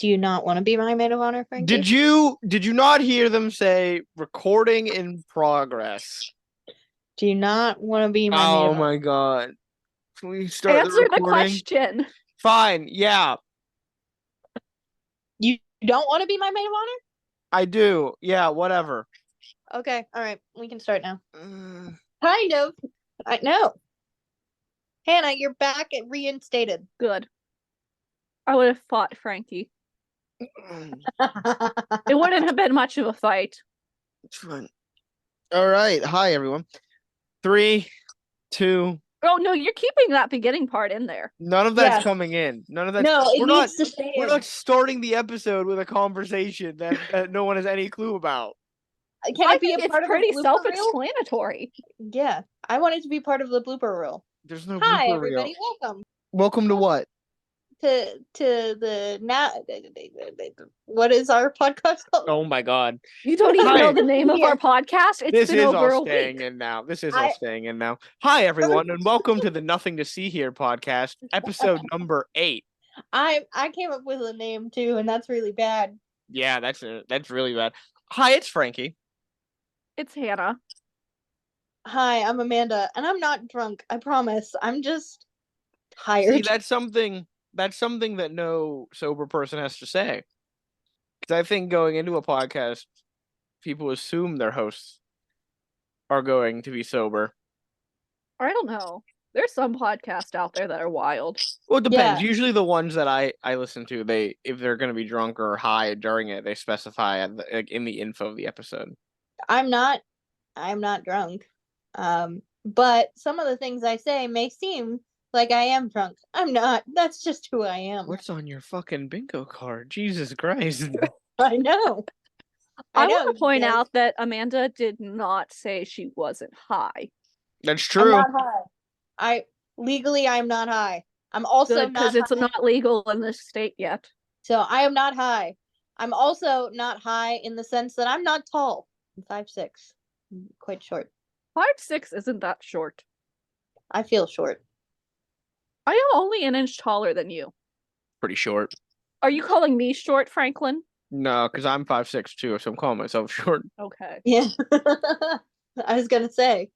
Do you not want to be my maid of honor, Frankie? Did you not hear them say recording in progress? Do you not want to be my maid Oh of honor? my God. Can we start the Answer the recording? question. Fine, yeah, You don't want to be my maid of honor? I do. Yeah, whatever. Okay, all right, we can start now. Kind of. I know. Hannah, you're back and reinstated. Good. I would have fought Frankie. It wouldn't have been much of a fight. It's fine. All right. Hi, everyone. 3, 2. Oh no, you're keeping that beginning part in there. None of that's Yeah. coming in. None of that. No, it We're needs not. to stay We're in. not starting the episode with a conversation that no one has any clue about. Can I it be think a it's part of pretty the blooper reel? self-explanatory. Yeah, I want it to be part of the blooper reel. There's no Hi, blooper everybody. reel. Welcome Welcome to what? to the now. What is our podcast called? Oh my God. You don't even Hi. know the name of our podcast. It's This been is over all a staying week. in now. This is all staying in now. Hi, everyone, and welcome to the Nothing to See Here podcast, episode number 8. I came up with a name too, and that's really bad. Yeah, that's really bad. Hi, it's Frankie. It's Hannah. Hi, I'm Amanda, and I'm not drunk. I promise. I'm just tired. See, that's something that no sober person has to say. Because I think going into a podcast, people assume their hosts are going to be sober. I don't know. There's some podcasts out there that are wild. Well, it depends. Yeah. Usually the ones that I listen to, if they're going to be drunk or high during it, they specify in the info of the episode. I'm not drunk. But some of the things I say may seem like I am drunk. I'm not. That's just who I am. What's on your fucking bingo card? Jesus Christ. I know. I want to point out that Amanda did not say she wasn't high. That's I'm true. not high. I'm not high. I'm also Good, because it's not legal in this state yet. So I am not high. I'm also not high in the sense that I'm not tall. I'm 5'6". I'm quite short. 5'6" isn't that short. I feel short. I am only an inch taller than you. Pretty short. Are you calling me short, Franklin? No, because I'm 5'6" too, so I'm calling myself short. Okay. Yeah. I was gonna say.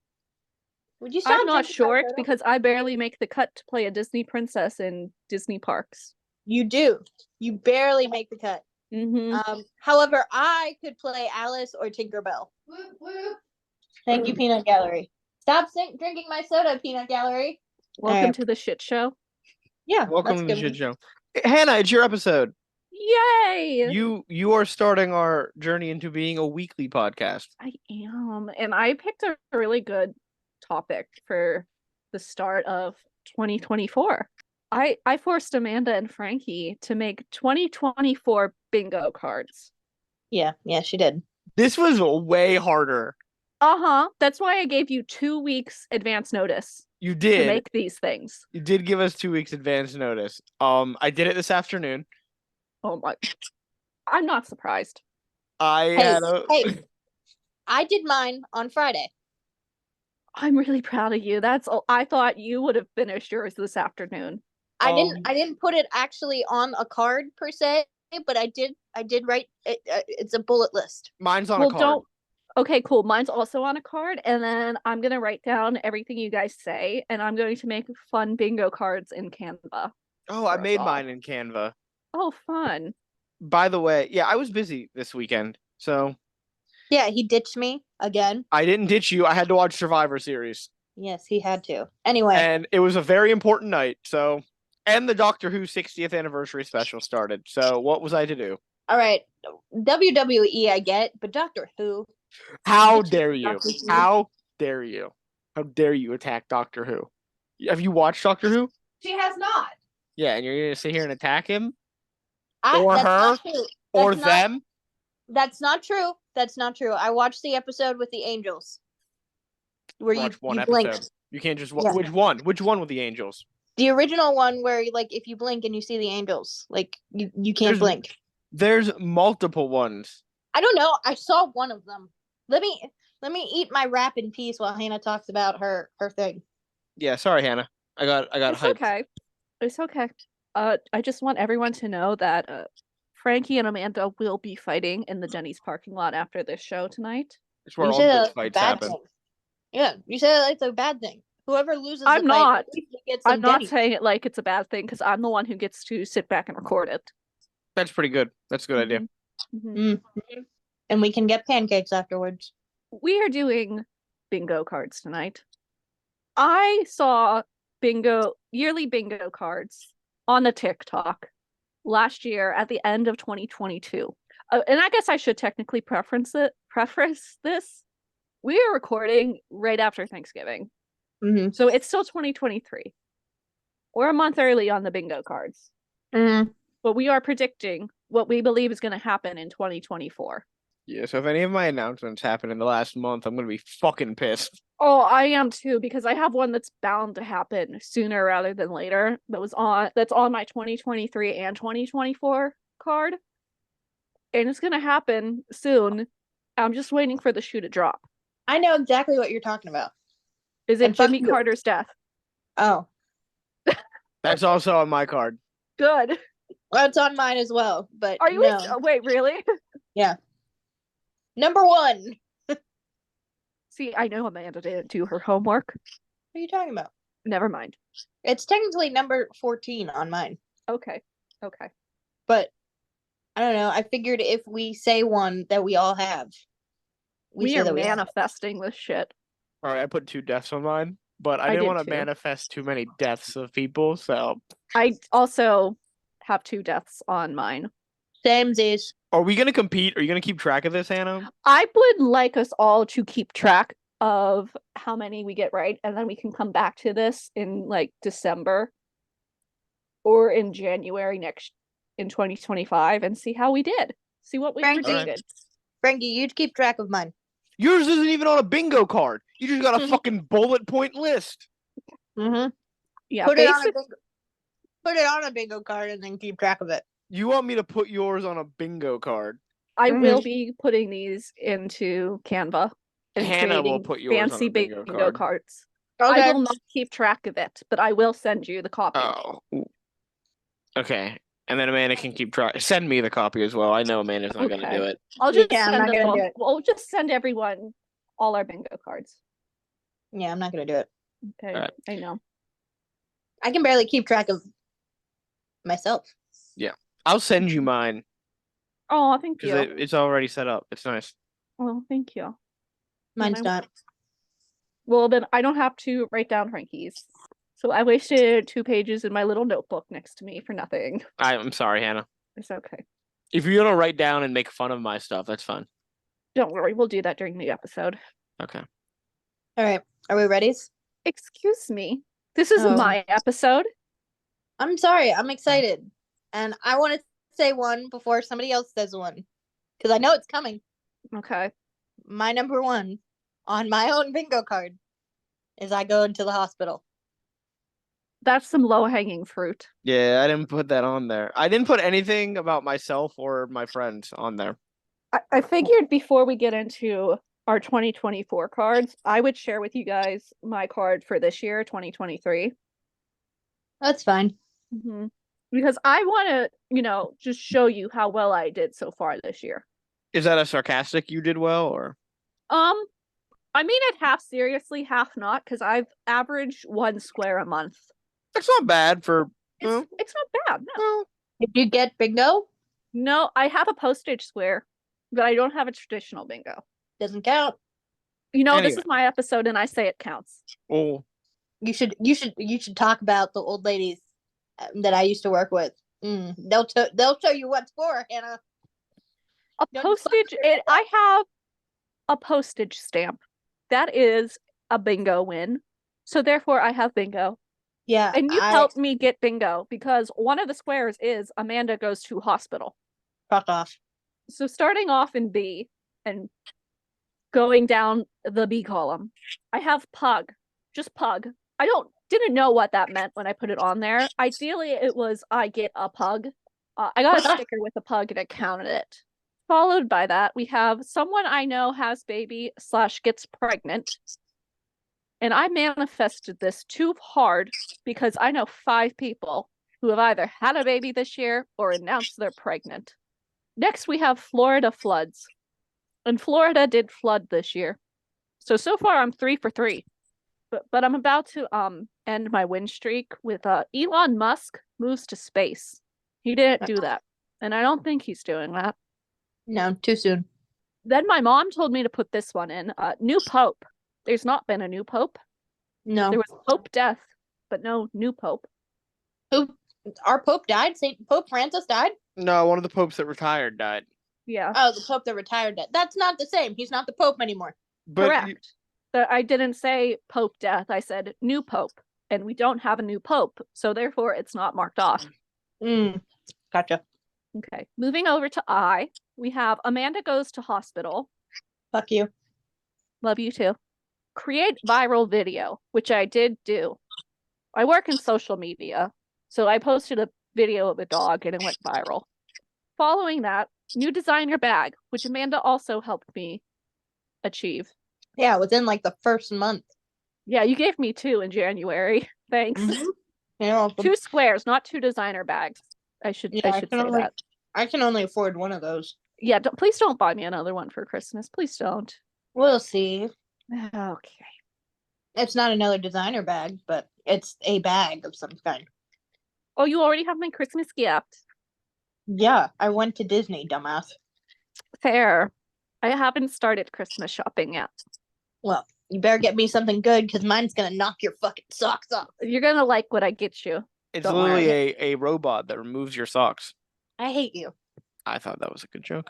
Would you stop? I'm not short because I barely make the cut to play a Disney princess in Disney parks. You do. You barely make the cut. Mm-hmm. However, I could play Alice or Tinkerbell. Thank you, Peanut Gallery. Stop drinking my soda, Peanut Gallery. Welcome to the shit show. Yeah. Welcome to the shit show. Hannah, it's your episode. Yay! You are starting our journey into being a weekly podcast. I am. And I picked a really good topic for the start of 2024. I forced Amanda and Frankie to make 2024 bingo cards. Yeah, she did. This was way harder. That's why I gave you 2 weeks advance notice. You did to make these things. You did give us 2 weeks advance notice. I did it this afternoon. Oh my! I'm not surprised. Hey, I did mine on Friday. I'm really proud of you. That's all. I thought you would have finished yours this afternoon. I didn't put it actually on a card per se, but I did write it. It's a bullet list. Mine's on a card. Okay, cool. Mine's also on a card, and then I'm gonna write down everything you guys say, and I'm going to make fun bingo cards in Canva. Oh, I made mine in Canva. Oh, fun. By the way, yeah, I was busy this weekend, so. Yeah, he ditched me again. I didn't ditch you. I had to watch Survivor Series. Yes, he had to. Anyway. And it was a very important night, so. And the Doctor Who 60th anniversary special started, so what was I to do? All right, WWE I get, but Doctor Who? How dare you? How dare you? How dare you attack Doctor Who? Have you watched Doctor Who? She has not. Yeah, and you're gonna sit here and attack him? Or her? Or them? That's not true. That's not true. I watched the episode with the angels. Where you blink. You can't just watch. Which one? Which one with the angels? The original one where like if you blink and you see the angels, like you can't blink. There's multiple ones. I don't know. I saw one of them. Let me eat my wrap in peace while Hannah talks about her thing. Yeah, sorry, Hannah. I got hyped. Okay. It's okay. I just want everyone to know that Frankie and Amanda will be fighting in the Denny's parking lot after this show tonight. It's where You all say good that's a fights bad happen. thing. Yeah, you say that's a bad thing. Whoever loses the I'm fight, not. at least they get some I'm not Denny's. saying it like it's a bad thing because I'm the one who gets to sit back and record it. That's pretty good. That's a good idea. Mhm. And we can get pancakes afterwards. We are doing bingo cards tonight. I saw yearly bingo cards on a TikTok last year at the end of 2022. And I guess I should technically preface this. We are recording right after Thanksgiving. Mm-hmm. So it's still 2023. We're a month early on the bingo cards. Mm-hmm. But we are predicting what we believe is going to happen in 2024. Yeah, so if any of my announcements happen in the last month, I'm gonna be fucking pissed. Oh, I am too, because I have one that's bound to happen sooner rather than later. That's on my 2023 and 2024 card. And it's gonna happen soon. I'm just waiting for the shoe to drop. I know exactly what you're talking about. Is it And fuck Jimmy you. Carter's death? Oh, That's also on my card. Good. well, it's on mine as well. But Are you no. wait, really? Yeah. Number 1. See, I know Amanda didn't do her homework. What are you talking about? Never mind. It's technically number 14 on mine. Okay. But I don't know. I figured if we say one that we all have, We say are that we have. manifesting this shit. All right, I put 2 deaths on mine, but I I didn't did want to too. manifest too many deaths of people, so I also have 2 deaths on mine. Samesies. are we gonna compete? Are you gonna keep track of this, Hannah? I would like us all to keep track of how many we get right, and then we can come back to this in like December or in January in 2025 and see how we did. See what we Frankie. predicted. Frankie, you keep track of mine. Yours isn't even on a bingo card. You just got a fucking bullet point list. Mm-hmm. Yeah, Put it on a bingo card and then keep track of it. You want me to put yours on a bingo card? I will be putting these into Canva and Hannah will creating put yours on fancy a bingo bingo card. cards. Okay. I will not keep track of it, but I will send you the copy. Oh. Okay. And then Amanda can keep track. Send me the copy as well. I know Amanda's not gonna do it. I'll just Yeah, I'm send not gonna them do it. We'll just send everyone all our bingo cards. Yeah, I'm not gonna do it. Okay, Alright. I know. I can barely keep track of myself. I'll send you mine Oh, thank you. because it's already set up. It's nice. Well, thank you. Mine's not. Well, then I don't have to write down Frankie's. So I wasted 2 pages in my little notebook next to me for nothing. I'm sorry, Hannah. It's okay. If you're gonna write down and make fun of my stuff, that's fine. Don't worry, we'll do that during the episode. Okay. All right. Are we ready? Excuse me. This is Oh. my episode. I'm sorry. I'm excited. And I want to say one before somebody else says one. Because I know it's coming. Okay. My number 1 on my own bingo card is I go into the hospital. That's some low-hanging fruit. Yeah, I didn't put that on there. I didn't put anything about myself or my friends on there. I figured before we get into our 2024 cards, I would share with you guys my card for this year, 2023. That's fine. Because I want to, just show you how well I did so far this year. Is that a sarcastic you did well or? I mean it half seriously, half not, because I've averaged 1 square a month. That's not bad for. It's not bad, no. Well, Did you get bingo? No, I have a postage square, but I don't have a traditional bingo. Doesn't count. This Anyway. is my episode, and I say it counts. oh, You should talk about the old ladies that I used to work with. They'll show you what's for, Hannah. I have a postage stamp. That is a bingo win. So therefore I have bingo. Yeah. And you helped me get bingo because one of the squares is Amanda goes to hospital. Fuck off. So starting off in B and going down the B column, I have pug. Just pug. I didn't know what that meant when I put it on there. Ideally, it was I get a pug. I got a sticker with a pug and it counted it. Followed by that, we have someone I know has baby / gets pregnant. And I manifested this too hard because I know 5 people who have either had a baby this year or announced they're pregnant. Next, we have Florida floods. And Florida did flood this year. So far I'm 3 for 3. But I'm about to end my win streak with Elon Musk moves to space. He didn't do that. And I don't think he's doing that. No, too soon. Then my mom told me to put this one in. New Pope. There's not been a new Pope. No. There was Pope death, but no new Pope. Who? Our Pope died? Pope Francis died? No, one of the popes that retired died. Yeah. Oh, the Pope that retired died. That's not the same. He's not the Pope anymore. But Correct. I didn't say Pope death. I said new Pope. And we don't have a new Pope. So therefore, it's not marked off. Gotcha. Okay. Moving over to I. We have Amanda goes to hospital. Fuck you. Love you too. Create viral video, which I did do. I work in social media. So I posted a video of a dog and it went viral. Following that, new designer bag, which Amanda also helped me achieve. Yeah, within like the first month. Yeah, you gave me 2 in January. Thanks. Yeah, 2 squares, not 2 designer bags. I should say that. I can only afford one of those. Yeah, please don't buy me another one for Christmas. Please don't. We'll see. Okay. It's not another designer bag, but it's a bag of some kind. Oh, you already have my Christmas gift. Yeah, I went to Disney, dumbass. Fair. I haven't started Christmas shopping yet. Well, you better get me something good because mine's gonna knock your fucking socks off. You're gonna like what I get you. It's Don't literally worry. a robot that removes your socks. I hate you. I thought that was a good joke.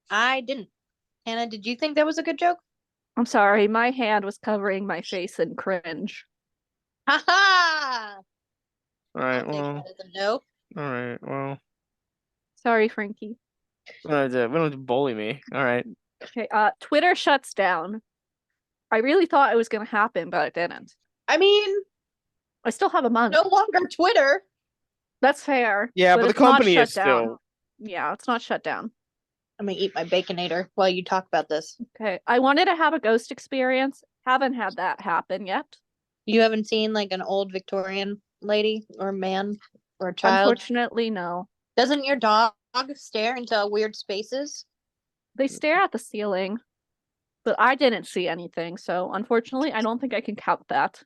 I didn't. Hannah, did you think that was a good joke? I'm sorry, my hand was covering my face in cringe. Ha ha! All right, I'll take well, that as a no. all right, well, Sorry, Frankie. we don't have to bully me. All right. Okay, Twitter shuts down. I really thought it was gonna happen, but it didn't. I mean, I still have a month. no longer Twitter. That's fair. Yeah, but the it's not company shut is down. still. Yeah, it's not shut down. I'm gonna eat my baconator while you talk about this. Okay, I wanted to have a ghost experience. Haven't had that happen yet. You haven't seen like an old Victorian lady or man or child? Unfortunately, no. Doesn't your dog stare into weird spaces? They stare at the ceiling, but I didn't see anything, so unfortunately, I don't think I can count that.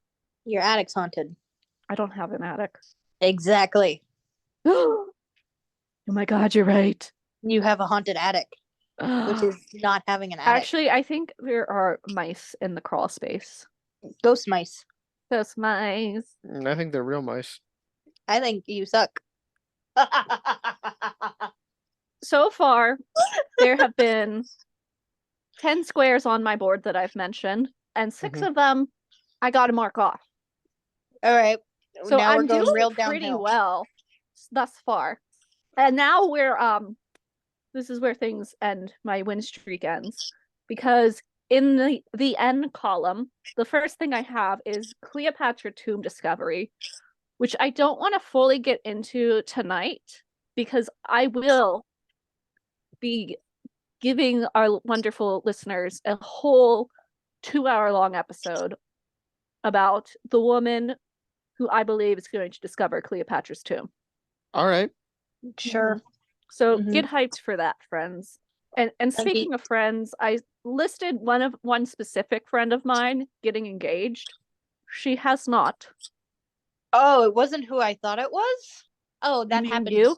Your attic's haunted. I don't have an attic. Exactly. Oh my god, you're right. You have a haunted attic, which is not having an attic. Actually, I think there are mice in the crawl space. Ghost mice. Those mice. I think they're real mice. I think you suck. So far, there have been 10 squares on my board that I've mentioned, and 6 of them I got to mark off. All right. So now I'm we're going doing real pretty downhill. well thus far. And now we're this is where things end, my win streak ends. Because in the end column, the first thing I have is Cleopatra tomb discovery, which I don't want to fully get into tonight because I will be giving our wonderful listeners a whole 2-hour-long episode about the woman who I believe is going to discover Cleopatra's tomb. All right. Sure. So get hyped for that, friends. And speaking you. of friends, I listed one specific friend of mine getting engaged. She has not. Oh, it wasn't who I thought it was? Oh, that happened. You?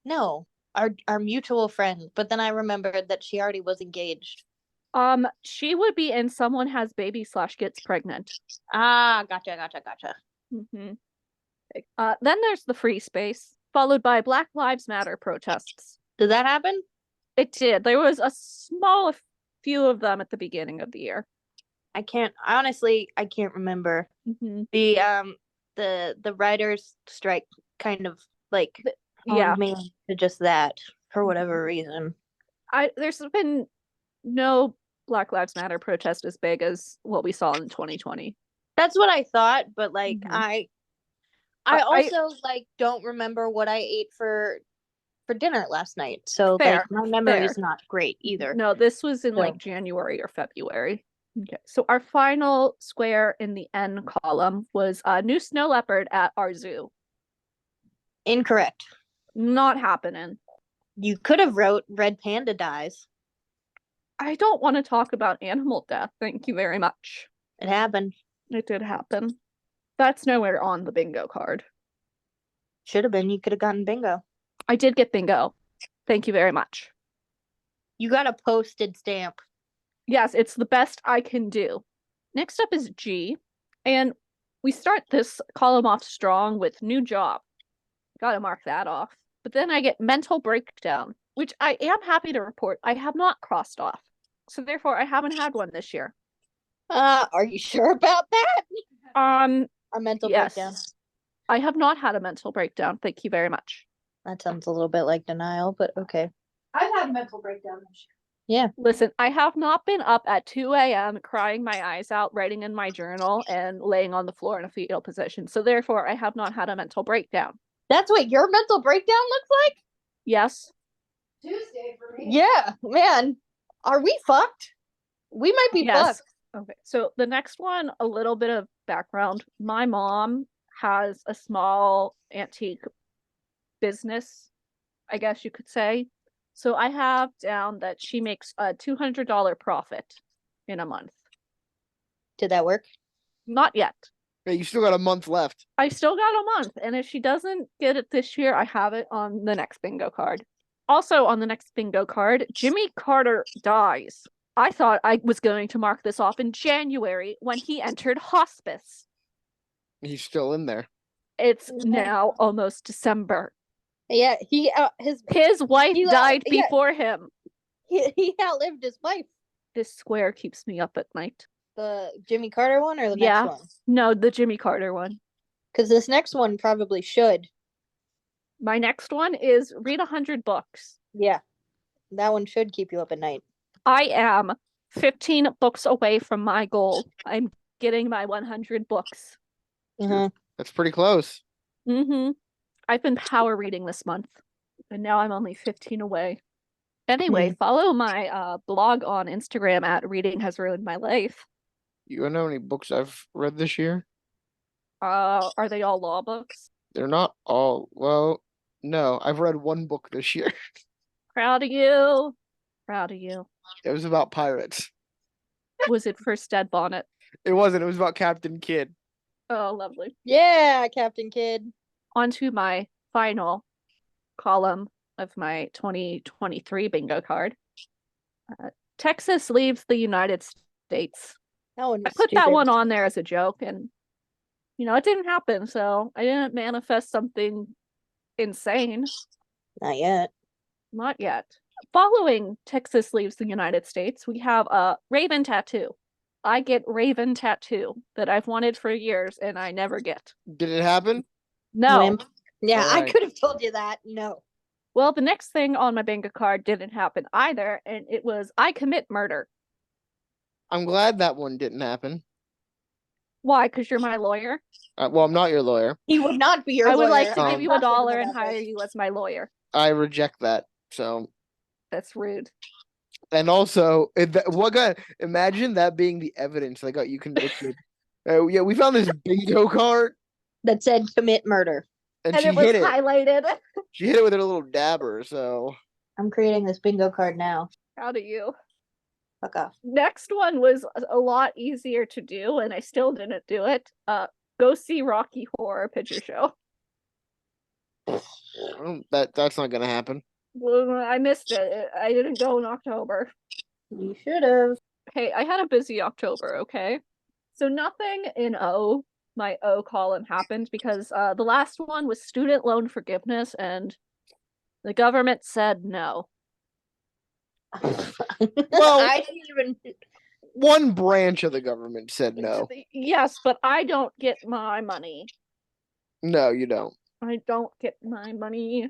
No. Our mutual friend. But then I remembered that she already was engaged. She would be in Someone Has Baby / Gets Pregnant. Ah, gotcha. Then there's the free space, followed by Black Lives Matter protests. Did that happen? It did. There was a small few of them at the beginning of the year. I can't remember. The writers' strike kind of like me to just that for whatever reason. There's been no Black Lives Matter protest as big as what we saw in 2020. That's what I thought, but like I also like don't remember what I ate for dinner last night. So like my memory is not great either. No, this was in like January or February. Okay. So our final square in the N column was a new snow leopard at our zoo. Incorrect. Not happening. You could have wrote Red Panda dies. I don't want to talk about animal death. Thank you very much. It happened. It did happen. That's nowhere on the bingo card. Should have been. You could have gotten bingo. I did get bingo. Thank you very much. You got a posted stamp. Yes, it's the best I can do. Next up is G. And we start this column off strong with new job. Gotta mark that off. But then I get mental breakdown, which I am happy to report I have not crossed off. So therefore, I haven't had one this year. Are you sure about that? A mental breakdown. I have not had a mental breakdown. Thank you very much. That sounds a little bit like denial, but okay. I've had a mental breakdown this year. Yeah. Listen, I have not been up at 2 a.m. crying my eyes out, writing in my journal, and laying on the floor in a fetal position. So therefore, I have not had a mental breakdown. That's what your mental breakdown looks like? Yes. Tuesday for me. Yeah, man. Are we fucked? We might be fucked. Okay. So the next one, a little bit of background. My mom has a small antique business, I guess you could say. So I have down that she makes a $200 profit in a month. Did that work? Not yet. Hey, you still got a month left. I still got a month, and if she doesn't get it this year, I have it on the next bingo card. Also on the next bingo card, Jimmy Carter dies. I thought I was going to mark this off in January when he entered hospice. He's still in there. It's now almost December. Yeah, his wife died before him. He outlived his wife. This square keeps me up at night. The Jimmy Carter one or the next one? No, the Jimmy Carter one. Because this next one probably should. My next one is read 100 books. Yeah, that one should keep you up at night. I am 15 books away from my goal. I'm getting my 100 books. Mm-hmm. That's pretty close. Mm-hmm. I've been power reading this month, and now I'm only 15 away. Anyway, follow my blog on Instagram at Reading Has Ruined My Life. You know how many books I've read this year? Are they all law books? They're not all. Well, no. I've read one book this year. Proud of you. Proud of you. It was about pirates. Was it First Dead Bonnet? It wasn't. It was about Captain Kidd. Oh, lovely. Yeah, Captain Kidd. On to my final column of my 2023 bingo card. Texas leaves the United States. That one was I put stupid. that one on there as a joke, and it didn't happen, so I didn't manifest something insane. Not yet. Not yet. Following Texas leaves the United States, we have a Raven tattoo. I get Raven tattoo that I've wanted for years, and I never get. Did it happen? No. Wimp. Yeah, Right. I could have told you that. No. Well, the next thing on my bingo card didn't happen either, and it was I commit murder. I'm glad that one didn't happen. Why? Because you're my lawyer? Well, I'm not your lawyer. He would not be your lawyer. I would like to give you I'm not $1 thinking and about hire this. you as my lawyer. I reject that. So. That's rude. And also, imagine that being the evidence that got you convicted. Yeah, we found this bingo card That said commit murder. and And she it was hit it. highlighted. She hit it with her little dabber. So I'm creating this bingo card now. How do you? Fuck off. Next one was a lot easier to do, and I still didn't do it. Go see Rocky Horror Picture Show. that's not gonna happen. Well, I missed it. I didn't go in October. You should have. Hey, I had a busy October, okay? So nothing in O, my O column, happened because the last one was student loan forgiveness, and the government said no. Well, I didn't even. One branch of the government said no. Yes, but I don't get my money. No, you don't. I don't get my money.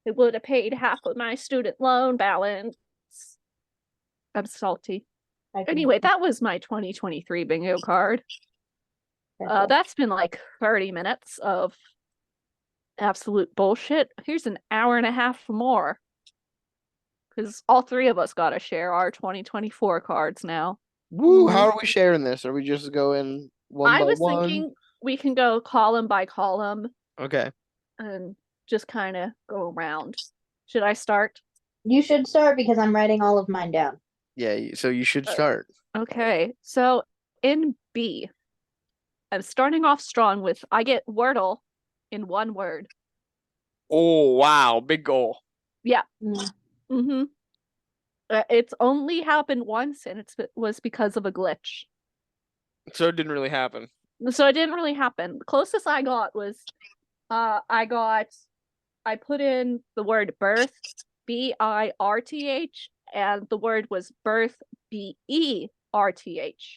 It would have paid half of my student loan balance. I'm salty. Anyway, that was my 2023 bingo card. That's been like 30 minutes of absolute bullshit. Here's an hour and a half more. Because all three of us got to share our 2024 cards now. Woo! How are we sharing this? Are we just going one by one? I was thinking we can go column by column. Okay. And just kind of go around. Should I start? You should start because I'm writing all of mine down. Yeah, so you should start. Okay, so in B, I'm starting off strong with I get Wordle in one word. Oh, wow. Big goal. Yeah. Mm. Mm-hmm. It's only happened once, and it was because of a glitch. So it didn't really happen. So it didn't really happen. The closest I got was, I put in the word birth, birth, and the word was birth, berth.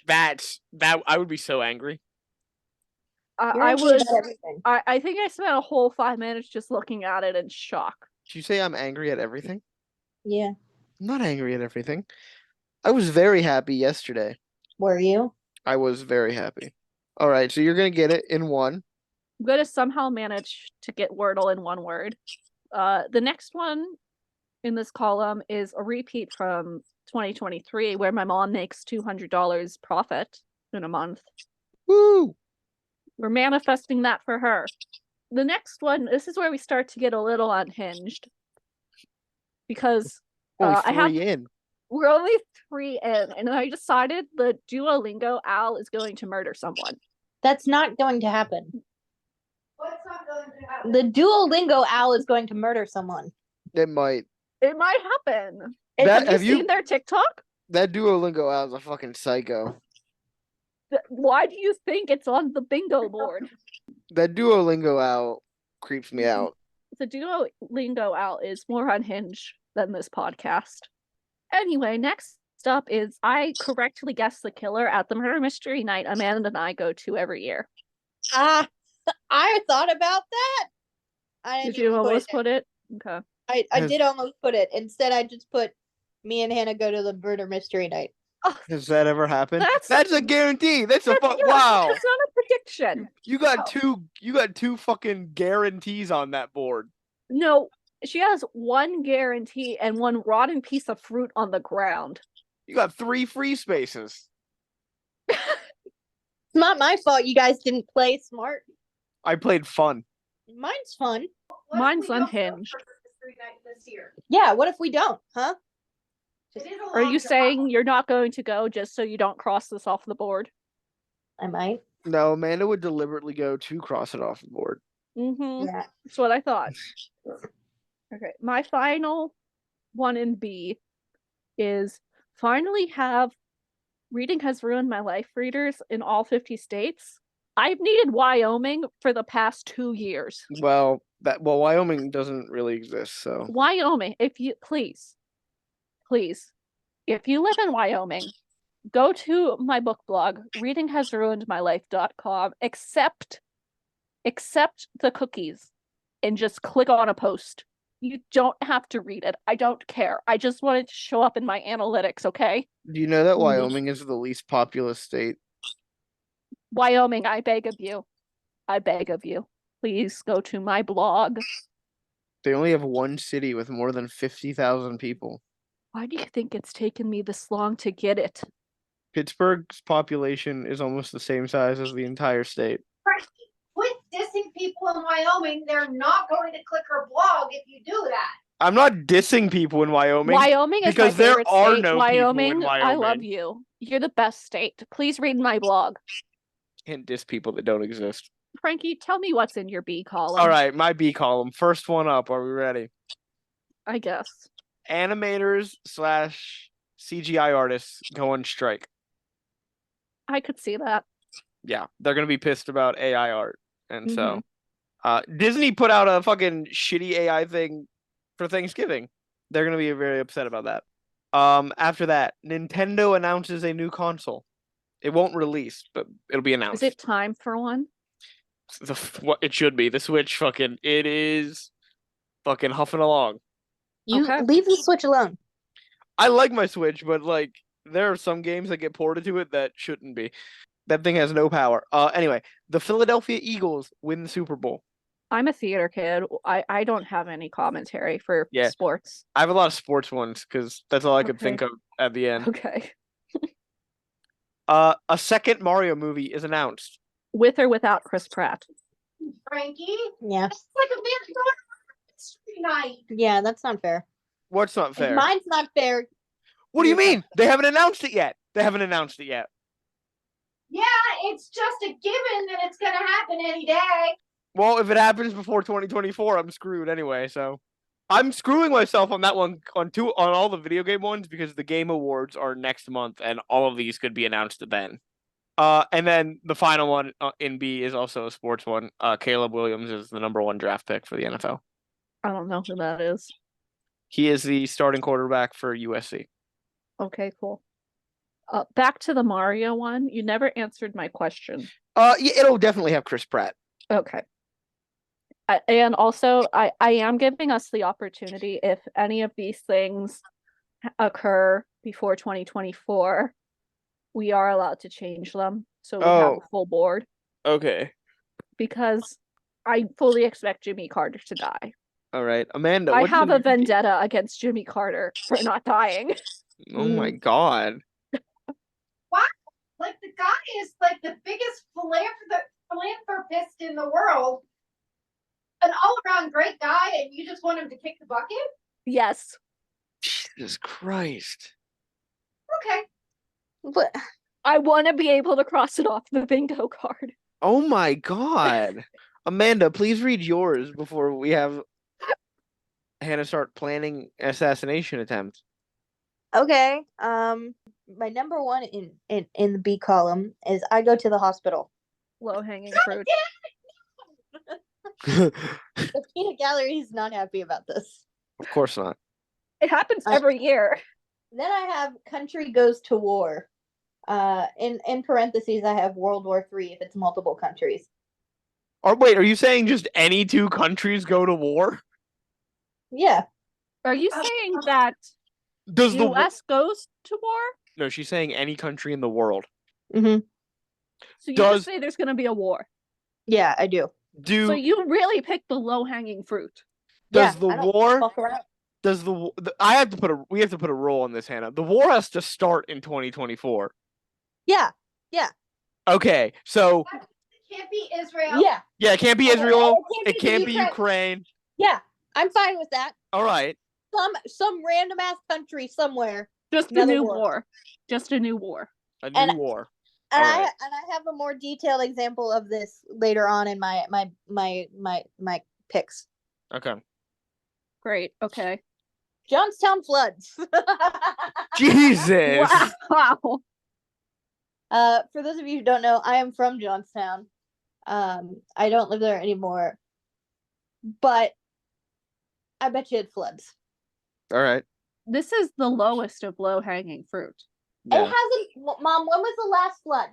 That I would be so angry. You're I angry was, about everything. I think I spent a whole 5 minutes just looking at it in shock. Did you say I'm angry at everything? Yeah. I'm not angry at everything. I was very happy yesterday. Were you? I was very happy. All right, so you're gonna get it in one. I'm gonna somehow manage to get Wordle in one word. The next one in this column is a repeat from 2023 where my mom makes $200 profit in a month. Woo! We're manifesting that for her. The next one, this is where we start to get a little unhinged because Only I have 3 in. we're only 3 in, and I decided the Duolingo owl is going to murder someone. That's not going to happen. What's not going to happen? The Duolingo owl is going to murder someone. It might. It might happen. Have you seen their TikTok? That Duolingo owl is a fucking psycho. Why do you think it's on the bingo board? That Duolingo owl creeps me out. The Duolingo owl is more unhinged than this podcast. Anyway, next up is I correctly guessed the killer at the murder mystery night Amanda and I go to every year. I thought about that. Did you almost put it? Okay. I did almost put it. Instead, I just put me and Hannah go to the murder mystery night. Has that ever happened? That's a guarantee. That's a wow. That's not a prediction. You got two fucking guarantees on that board. No, she has one guarantee and one rotten piece of fruit on the ground. You got 3 free spaces. It's not my fault you guys didn't play smart. I played fun. Mine's fun. Mine's unhinged. This year? Yeah, what if we don't, huh? Are you saying you're not going to go just so you don't cross this off the board? I might. No, Amanda would deliberately go to cross it off the board. Mm-hmm. Yeah. That's what I thought. Okay, my final one in B is finally have Reading Has Ruined My Life readers in all 50 states. I've needed Wyoming for the past 2 years. Well, Wyoming doesn't really exist, so. Wyoming, if you please, if you live in Wyoming, go to my book blog, readinghasruinedmylife.com, accept the cookies, and just click on a post. You don't have to read it. I don't care. I just want it to show up in my analytics, okay? Do you know that Wyoming is the least populous state? Wyoming, I beg of you. I beg of you. Please go to my blog. They only have one city with more than 50,000 people. Why do you think it's taken me this long to get it? Pittsburgh's population is almost the same size as the entire state. Frankie, quit dissing people in Wyoming. They're not going to click her blog if you do that. I'm not dissing people in Wyoming. Wyoming is because my there favorite are state. no Wyoming, people in Wyoming. I love you. You're the best state. Please read my blog. Can't diss people that don't exist. Frankie, tell me what's in your B column. All right, my B column. First one up. Are we ready? I guess. Animators / CGI artists go on strike. I could see that. Yeah, they're gonna be pissed about AI art, and so Disney put out a fucking shitty AI thing for Thanksgiving. They're gonna be very upset about that. After that, Nintendo announces a new console. It won't release, but it'll be announced. Is it time for one? What it should be. The Switch it is fucking huffing along. You Okay. leave the Switch alone. I like my Switch, but like there are some games that get ported to it that shouldn't be. That thing has no power. Anyway, the Philadelphia Eagles win the Super Bowl. I'm a theater kid. I don't have any commentary for sports. I have a lot of sports ones because that's all I could think of at the end. Okay. A second Mario movie is announced. With or without Chris Pratt? Frankie, Yeah. it's like a mystery night. Yeah, that's not fair. What's not If fair? mine's not fair. What do you yours not mean? They haven't announced it yet. They haven't announced it yet. Yeah, it's just a given that it's gonna happen any day. Well, if it happens before 2024, I'm screwed anyway. So I'm screwing myself on that one on all the video game ones because the Game Awards are next month, and all of these could be announced then. And then the final one in B is also a sports one. Caleb Williams is the #1 draft pick for the NFL. I don't know who that is. He is the starting quarterback for USC. Okay, cool. Back to the Mario one. You never answered my question. Yeah, it'll definitely have Chris Pratt. Okay. And also, I am giving us the opportunity, if any of these things occur before 2024, we are allowed to change them. So we have a full board. Okay. Because I fully expect Jimmy Carter to die. All right. Amanda, I have a vendetta against Jimmy Carter for not dying. Oh my God. Wow. Like, the guy is like the biggest philanthropist in the world. An all-around great guy, and you just want him to kick the bucket? Yes. Jesus Christ. Okay. But I want to be able to cross it off the bingo card. Oh my God. Amanda, please read yours before we have Hannah start planning assassination attempt. okay. My #1 in the B column is I go to the hospital. Low hanging fruit. The peanut gallery is not happy about this. Of course not. It happens every year. Then I have country goes to war. In parentheses, I have World War III if it's multiple countries. Wait, are you saying just any two countries go to war? Yeah. Are you saying that Does the US goes to war? No, she's saying any country in the world. Mm-hmm. So you just say there's going to be a war. Yeah, I do. So you really picked the low hanging fruit. Does Yeah, the I don't war? fuck around. Does I have to put we have to put a rule on this, Hannah. The war has to start in 2024. Yeah. Okay, so It can't be Israel. Yeah. yeah, it can't be Israel. It can't be Ukraine. Yeah, I'm fine with that. All right. Some random ass country somewhere. Just a new war. Just a new war. A new war. And All right. I have a more detailed example of this later on in my picks. Okay. Great. Okay. Johnstown floods. Jesus. Wow. For those of you who don't know, I am from Johnstown. I don't live there anymore, but I bet you it floods. All right. This is the lowest of low hanging fruit. Yeah. It hasn't. Mom, when was the last flood?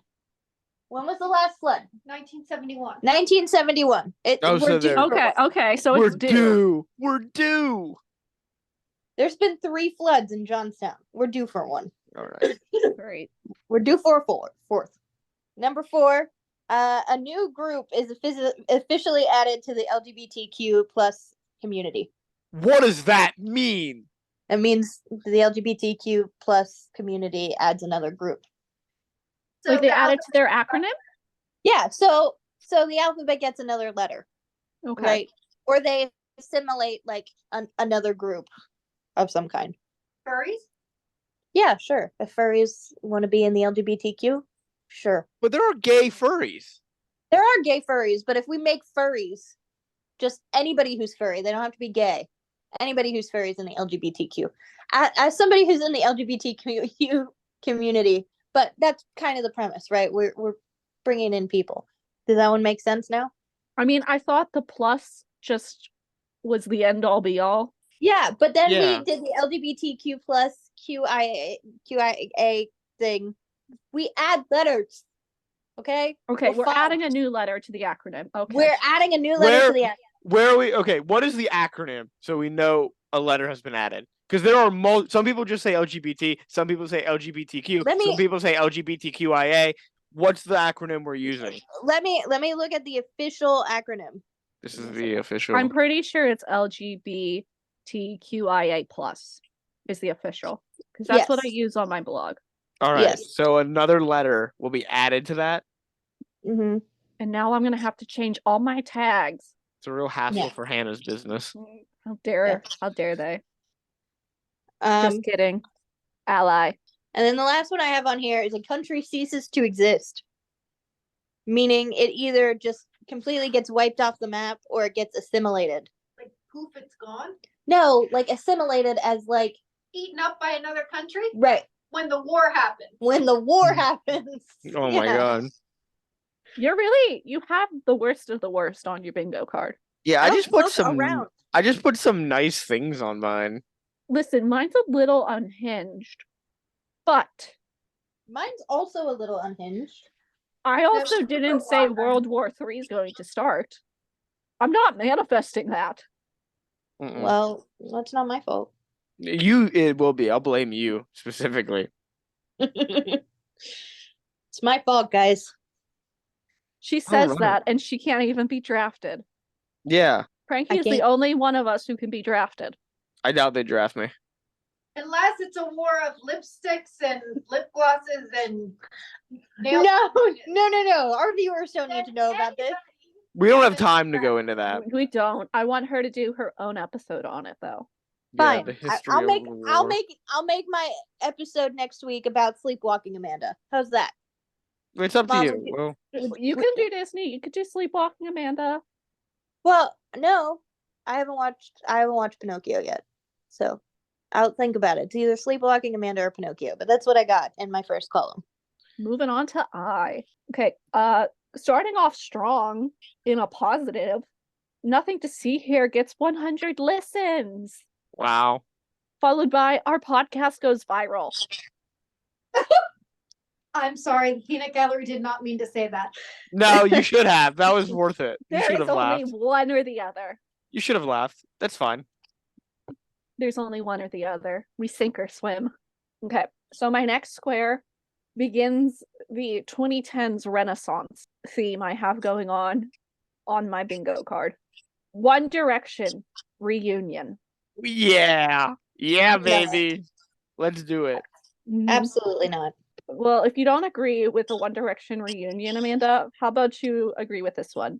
1971. 1971. Okay, so it's due. We're due. There's been 3 floods in Johnstown. We're due for one. All right. Great. We're due for a fourth. #4, a new group is officially added to the LGBTQ plus community. What does that mean? It means the LGBTQ plus community adds another group. So they added to their acronym? Yeah, so the alphabet gets another letter. Okay. Right? Or they assimilate like another group of some kind. Furries? Yeah, sure. If furries want to be in the LGBTQ, sure. But there are gay furries. There are gay furries, but if we make furries, just anybody who's furry, they don't have to be gay. Anybody who's furry is in the LGBTQ. As somebody who's in the LGBTQ community, but that's kind of the premise, right? We're bringing in people. Does that one make sense now? I mean, I thought the plus just was the end all be all. Yeah, but then we did the LGBTQ plus QIA thing. We add letters. Okay? Okay, we're adding a new letter to the acronym. Okay. We're adding a new letter to the acronym. Where are we? Okay, what is the acronym so we know a letter has been added? Because there are some people just say LGBT, some people say LGBTQ, some people say LGBTQIA. What's the acronym we're using? Let me look at the official acronym. This is the official. I'm pretty sure it's LGBTQIA plus is the official. Because that's what I use on my blog. All right. Yes. So another letter will be added to that. Mm-hmm. And now I'm gonna have to change all my tags. It's a real hassle for Hannah's business. How dare they? Just kidding. Ally. And then the last one I have on here is a country ceases to exist. Meaning it either just completely gets wiped off the map or it gets assimilated. Like poof, it's gone. No, like assimilated as like Eaten up by another country right when the war happens. when the war happens. Oh my god. You have the worst of the worst on your bingo card. Yeah, I I don't just put look some. around. I just put some nice things on mine. Listen, mine's a little unhinged, but Mine's also a little unhinged. I also Never didn't put say one. World War III is going to start. I'm not manifesting that. Mm-mm. Well, that's not my fault. It will be. I'll blame you specifically. It's my fault, guys. She says Alright. that, and she can't even be drafted. Yeah, Frankie I is the can't- only one of us who can be drafted. I doubt they draft me. Unless it's a war of lipsticks and lip glosses and nail No. Our viewers don't need to know about this. We don't have time to go into that. We don't. I want her to do her own episode on it, though. Yeah, Fine. the history I'll of make the I'll war. make my episode next week about sleepwalking Amanda. How's that? It's up to Mom, you. we- Well, You can do Disney. You could do Sleepwalking Amanda. Well, no. I haven't watched Pinocchio yet. So I'll think about it. It's either sleepwalking Amanda or Pinocchio, but that's what I got in my first column. Moving on to I. Okay. Starting off strong in a positive. Nothing to See Here gets 100 listens. wow. Followed by Our Podcast Goes Viral. I'm sorry, the peanut gallery did not mean to say that. No, you should have. That was worth it. You There should is have only laughed. one or the other. You should have laughed. That's fine. There's only one or the other. We sink or swim. Okay. So my next square begins the 2010s Renaissance theme I have going on my bingo card. One Direction reunion. Yeah. Yeah, No. baby. Let's do it. Absolutely not. Well, if you don't agree with the One Direction reunion, Amanda, how about you agree with this one?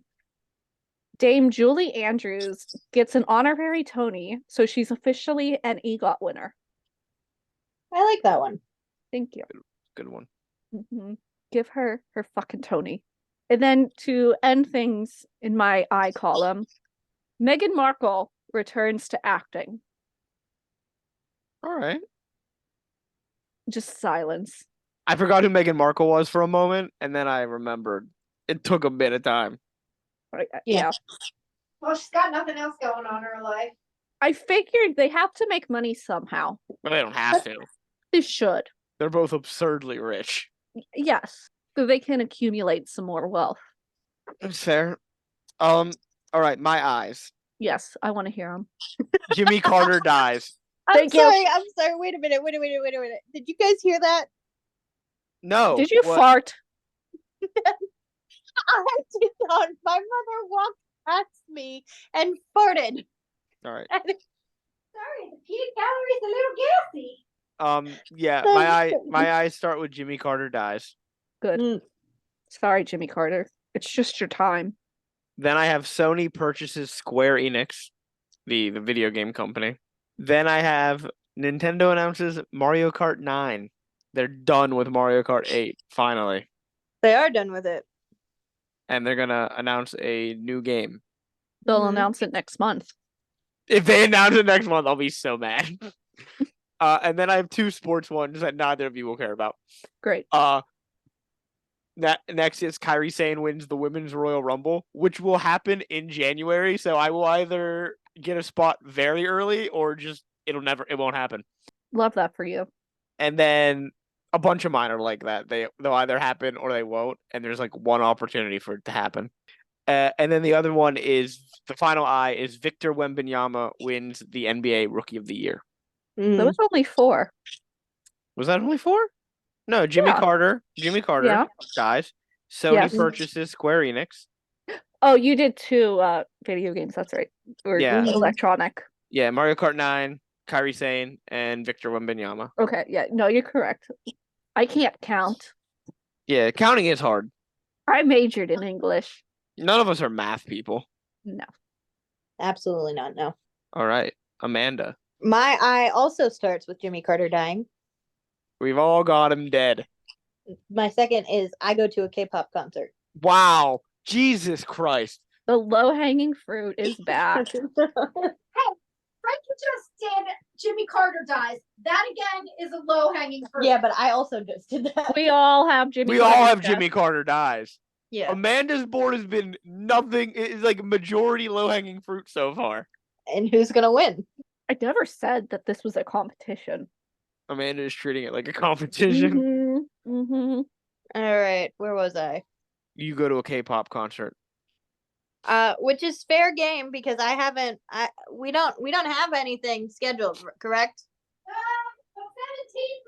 Dame Julie Andrews gets an honorary Tony, so she's officially an EGOT winner. I like that one. Thank you. Good one. Give her her fucking Tony. And then to end things in my I column, Meghan Markle returns to acting. All right. Just silence. I forgot who Meghan Markle was for a moment, and then I remembered. It took a bit of time. Yeah. Well, she's got nothing else going on in her life. I figured they have to make money somehow. But they don't have to. They should. They're both absurdly rich. Yes. So they can accumulate some more wealth. It's fair. All right, my eyes. Yes, I want to hear them. Jimmy Carter dies. I'm Thank you. sorry. Wait a minute. Did you guys hear that? No. Did you what- fart? I did not. My mother walked past me and farted. All right. Sorry, the peanut gallery's a little gassy. Yeah, my eyes start with Jimmy Carter dies. Good. Mm. Sorry, Jimmy Carter. It's just your time. Then I have Sony purchases Square Enix, the video game company. Then I have Nintendo announces Mario Kart 9. They're done with Mario Kart 8, finally. They are done with it. And they're gonna announce a new game. They'll Mhm. announce it next month. If they announce it next month, I'll be so mad. And then I have two sports ones that neither of you will care about. Great. Next is Kyrie Sane wins the Women's Royal Rumble, which will happen in January. So I will either get a spot very early or just it won't happen. Love that for you. And then a bunch of mine are like that. They'll either happen or they won't. And there's like one opportunity for it to happen. And then the other one is the final I is Victor Wembanyama wins the NBA Rookie of the Year. There was only 4. Was that only 4? No, Jimmy Yeah. Carter Yeah. dies. Sony Yes. purchases Square Enix. Oh, you did 2 video games. That's right. Or Yeah. electronic. Yeah, Mario Kart 9, Kyrie Sane, and Victor Wembanyama. Okay. Yeah. No, you're correct. I can't count. Yeah, counting is hard. I majored in English. None of us are math people. No. Absolutely not. No. All right, Amanda. My eye also starts with Jimmy Carter dying. We've all got him dead. My second is I go to a K-pop concert. Wow. Jesus Christ. The low-hanging fruit is back. Frankie just did Jimmy Carter dies. That again is a low hanging fruit. Yeah, but I also just did that. We all have Jimmy We Carter's all have death. Jimmy Carter dies. Yeah. Amanda's board has been nothing. It's like majority low hanging fruit so far. And who's gonna win? I never said that this was a competition. Amanda is treating it like a competition. Mm-hmm. All right, where was I? You go to a K-pop concert. Which is fair game because we don't have anything scheduled, correct? The 17th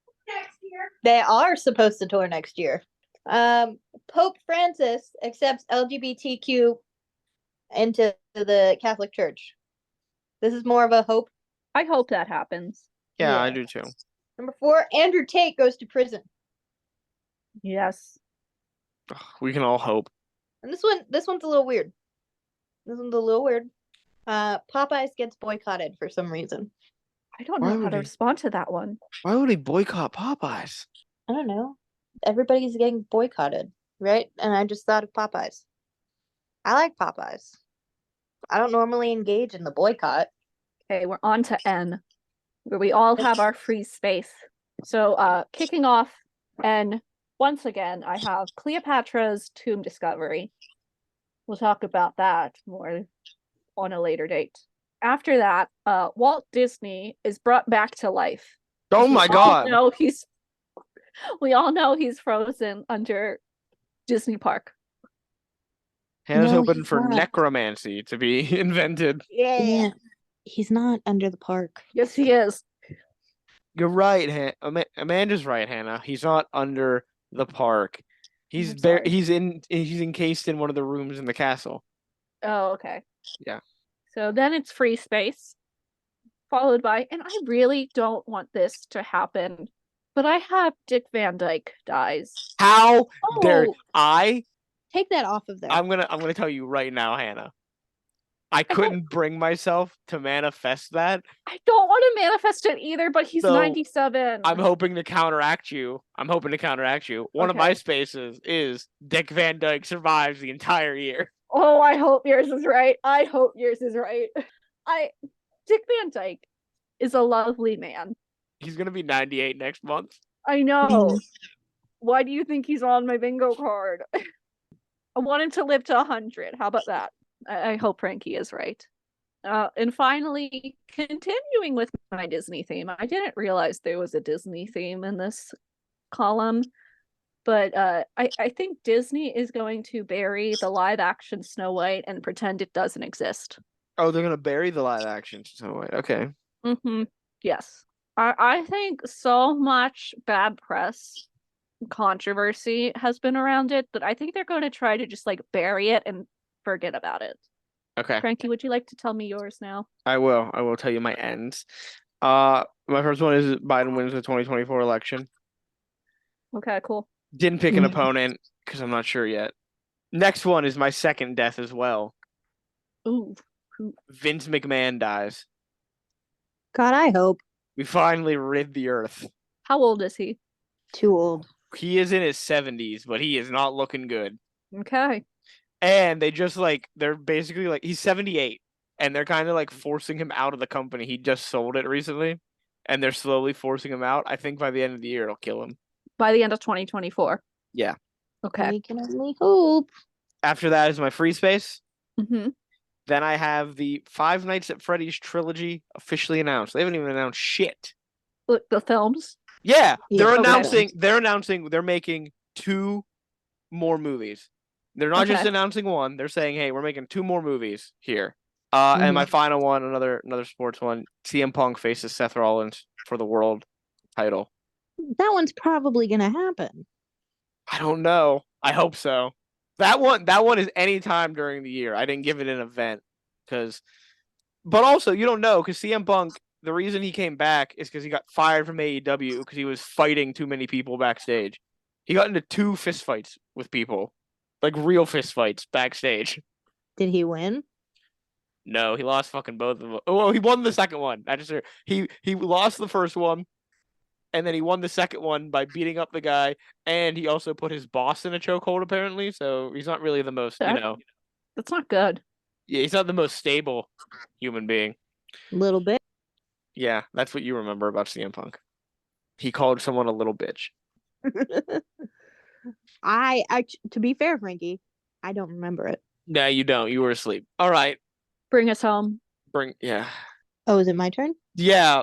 of next year. They are supposed to tour next year. Pope Francis accepts LGBTQ into the Catholic Church. This is more of a hope. I hope that happens. Yeah, I Yeah. do too. Number 4, Andrew Tate goes to prison. Yes. Ugh, we can all hope. And this one's a little weird. Popeyes gets boycotted for some reason. I don't Why know how would to he? respond to that one. Why would he boycott Popeyes? I don't know. Everybody's getting boycotted, right? And I just thought of Popeyes. I like Popeyes. I don't normally engage in the boycott. Okay, we're on to N, where we all have our free space. So, kicking off N, once again, I have Cleopatra's tomb discovery. We'll talk about that more on a later date. After that, Walt Disney is brought back to life. Oh my God. We all know he's frozen under Disney Park. Hannah's No, hoping he's for not. necromancy to be invented. Yeah. He's not under the park. Yes, he is. You're right, Amanda's right, Hannah. He's not under the park. He's I'm there. sorry. He's encased in one of the rooms in the castle. Oh, okay. Yeah. So then it's free space, followed by, and I really don't want this to happen, but I have Dick Van Dyke dies. How dare Oh, take that off of there. I'm gonna tell you right now, Hannah. I don't- couldn't bring myself to manifest that. I don't want to manifest it either, but he's So, 97. I'm hoping to counteract you. One of Okay. my spaces is Dick Van Dyke survives the entire year. Oh, I hope yours is right. Dick Van Dyke is a lovely man. He's gonna be 98 next month. I know. Why do you think he's on my bingo card? I want him to live to 100. How about that? I hope Frankie is right. And finally, continuing with my Disney theme, I didn't realize there was a Disney theme in this column, but I think Disney is going to bury the live action Snow White and pretend it doesn't exist. Oh, they're gonna bury the live action Snow White. Okay. Mm-hmm. Yes. I think so much bad press controversy has been around it that I think they're going to try to just like bury it and forget about it. Okay. Frankie, would you like to tell me yours now? I will. I will tell you my ends. My first one is Biden wins the 2024 election. Okay, cool. Didn't pick an opponent because I'm not sure yet. Next one is my second death as well. Ooh. Vince McMahon dies. God, I hope. We finally rid the earth. How old is he? Too old. He is in his 70s, but he is not looking good. Okay. And they're basically like, he's 78, and they're kind of like forcing him out of the company. He just sold it recently, and they're slowly forcing him out. I think by the end of the year, it'll kill him. By the end of 2024. Yeah. Okay. We can only hope. After that is my free space. Mm-hmm. Then I have the Five Nights at Freddy's trilogy officially announced. They haven't even announced shit. The films. Yeah, Yeah, they're okay. announcing they're making 2 more movies. They're not just Okay. announcing one. They're saying, "Hey, we're making 2 more movies here." And my final one, another sports one, CM Punk faces Seth Rollins for the world title. That one's probably gonna happen. I don't know. I hope so. That one is any time during the year. I didn't give it an event but also you don't know because CM Punk, the reason he came back is because he got fired from AEW because he was fighting too many people backstage. He got into 2 fistfights with people, like real fistfights backstage. Did he win? No, he lost fucking both of them. Oh, well, he won the second one. He lost the first one, and then he won the second one by beating up the guy, and he also put his boss in a chokehold apparently. So he's not really the most, That's not good. yeah, he's not the most stable human being. Little bit. Yeah, that's what you remember about CM Punk. He called someone a little bitch. To be fair, Frankie, I don't remember it. No, you don't. You were asleep. All right, Bring us home. yeah, Oh, is it my turn? yeah.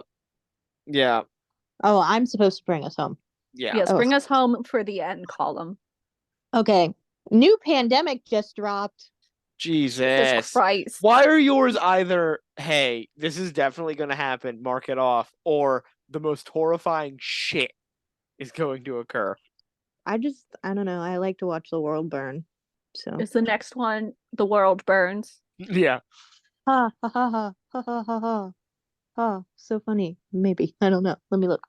Oh, I'm supposed to bring us home. Yeah. Yes, Oh. bring us home for the end column. Okay. New pandemic just dropped. Jesus Christ. Why are yours either, hey, this is definitely going to happen, mark it off, or the most horrifying shit is going to occur? I don't know. I like to watch the world burn. So. Is the next one The World Burns? Yeah. Ha ha ha ha ha ha ha ha. Oh, so funny. Maybe. I don't know. Let me look.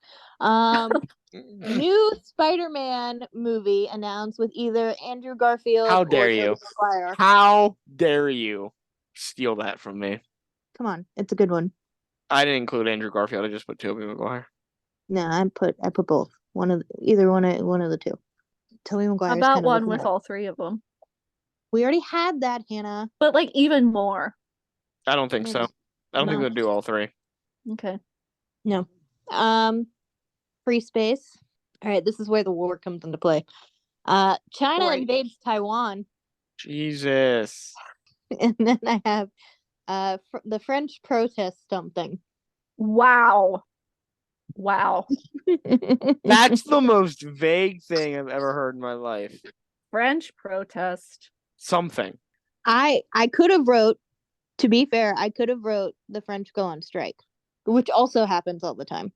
New Spider-Man movie announced with either Andrew Garfield How or dare Tobey you? Maguire. How dare you steal that from me? Come on, it's a good one. I didn't include Andrew Garfield. I just put Tobey Maguire. No, I put both. Either one of the two. Tobey Maguire. About one with all three of them. We already had that, Hannah. But like even more. I don't think so. I don't think they'll do all three. Okay. No. Free space. All right, this is where the war comes into play. China invades Taiwan. Jesus. And then I have the French protest something. Wow. That's the most vague thing I've ever heard in my life. French protest. Something. I could have wrote, to be fair, I could have wrote the French go on strike, which also happens all the time.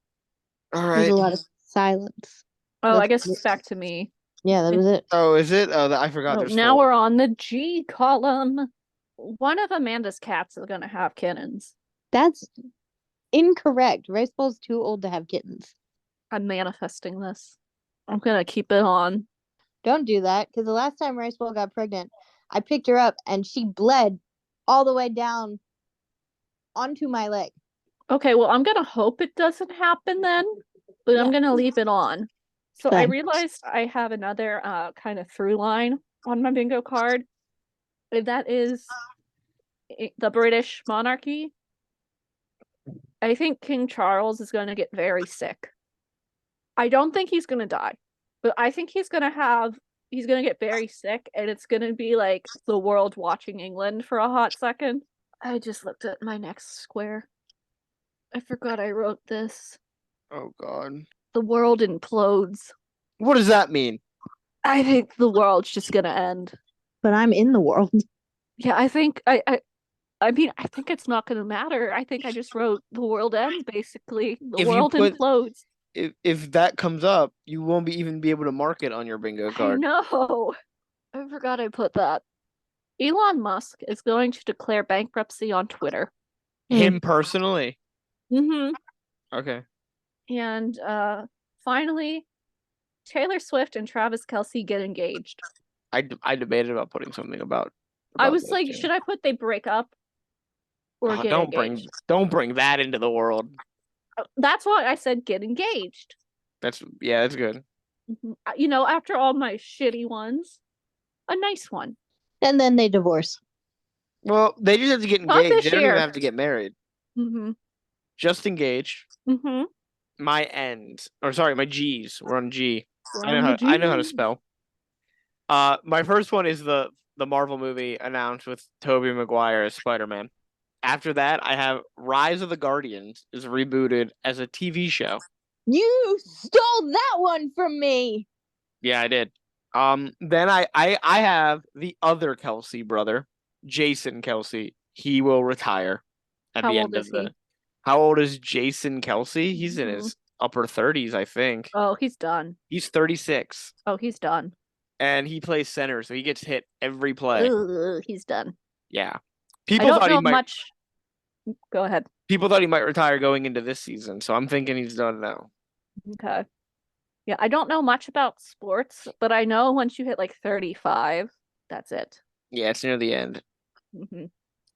All right. There's a lot of silence. Oh, I guess it's back to me. Yeah, that was it. Oh, is it? Oh, I forgot. Now we're on the G column. One of Amanda's cats is going to have kittens. That's incorrect. Rice Ball's too old to have kittens. I'm manifesting this. I'm going to keep it on. Don't do that, because the last time Rice Ball got pregnant, I picked her up and she bled all the way down onto my leg. Okay, well, I'm going to hope it doesn't happen then, but I'm going to leave it on. So I realized I have another kind of through line on my bingo card. That is the British monarchy. I think King Charles is going to get very sick. I don't think he's going to die, but I think he's going to get very sick, and it's going to be like the world watching England for a hot second. I just looked at my next square. I forgot I wrote this. Oh, God. The world implodes. What does that mean? I think the world's just going to end. But I'm in the world. Yeah, I think I mean, I think it's not going to matter. I think I just wrote the world ends, basically. The world implodes. If that comes up, you won't even be able to mark it on your bingo card. I know. I forgot I put that. Elon Musk is going to declare bankruptcy on Twitter. Him personally? Mm-hmm. Okay. And finally, Taylor Swift and Travis Kelce get engaged. I debated about putting something about I was like, should I put they break up or get engaged? Don't bring that into the world. That's why I said get engaged. That's good. You know, after all my shitty ones, a nice one. And then they divorce. Well, they just have to get engaged. They don't even have to get married. Mm-hmm. Just engage. Mm-hmm. My G's. We're on G. I know how to spell. My first one is the Marvel movie announced with Tobey Maguire as Spider-Man. After that, I have Rise of the Guardians is rebooted as a TV show. You stole that one from me. Yeah, I did. Then I have the other Kelce brother, Jason Kelce. He will retire at the end of the. How old is Jason Kelce? He's in his upper 30s, I think. Oh, he's done. He's 36. Oh, he's done. And he plays center, so he gets hit every play. Ugh, he's done. Yeah. I don't know much. Go ahead. People thought he might retire going into this season, so I'm thinking he's done now. Okay. Yeah, I don't know much about sports, but I know once you hit like 35, that's it. Yeah, it's near the end. Mm-hmm.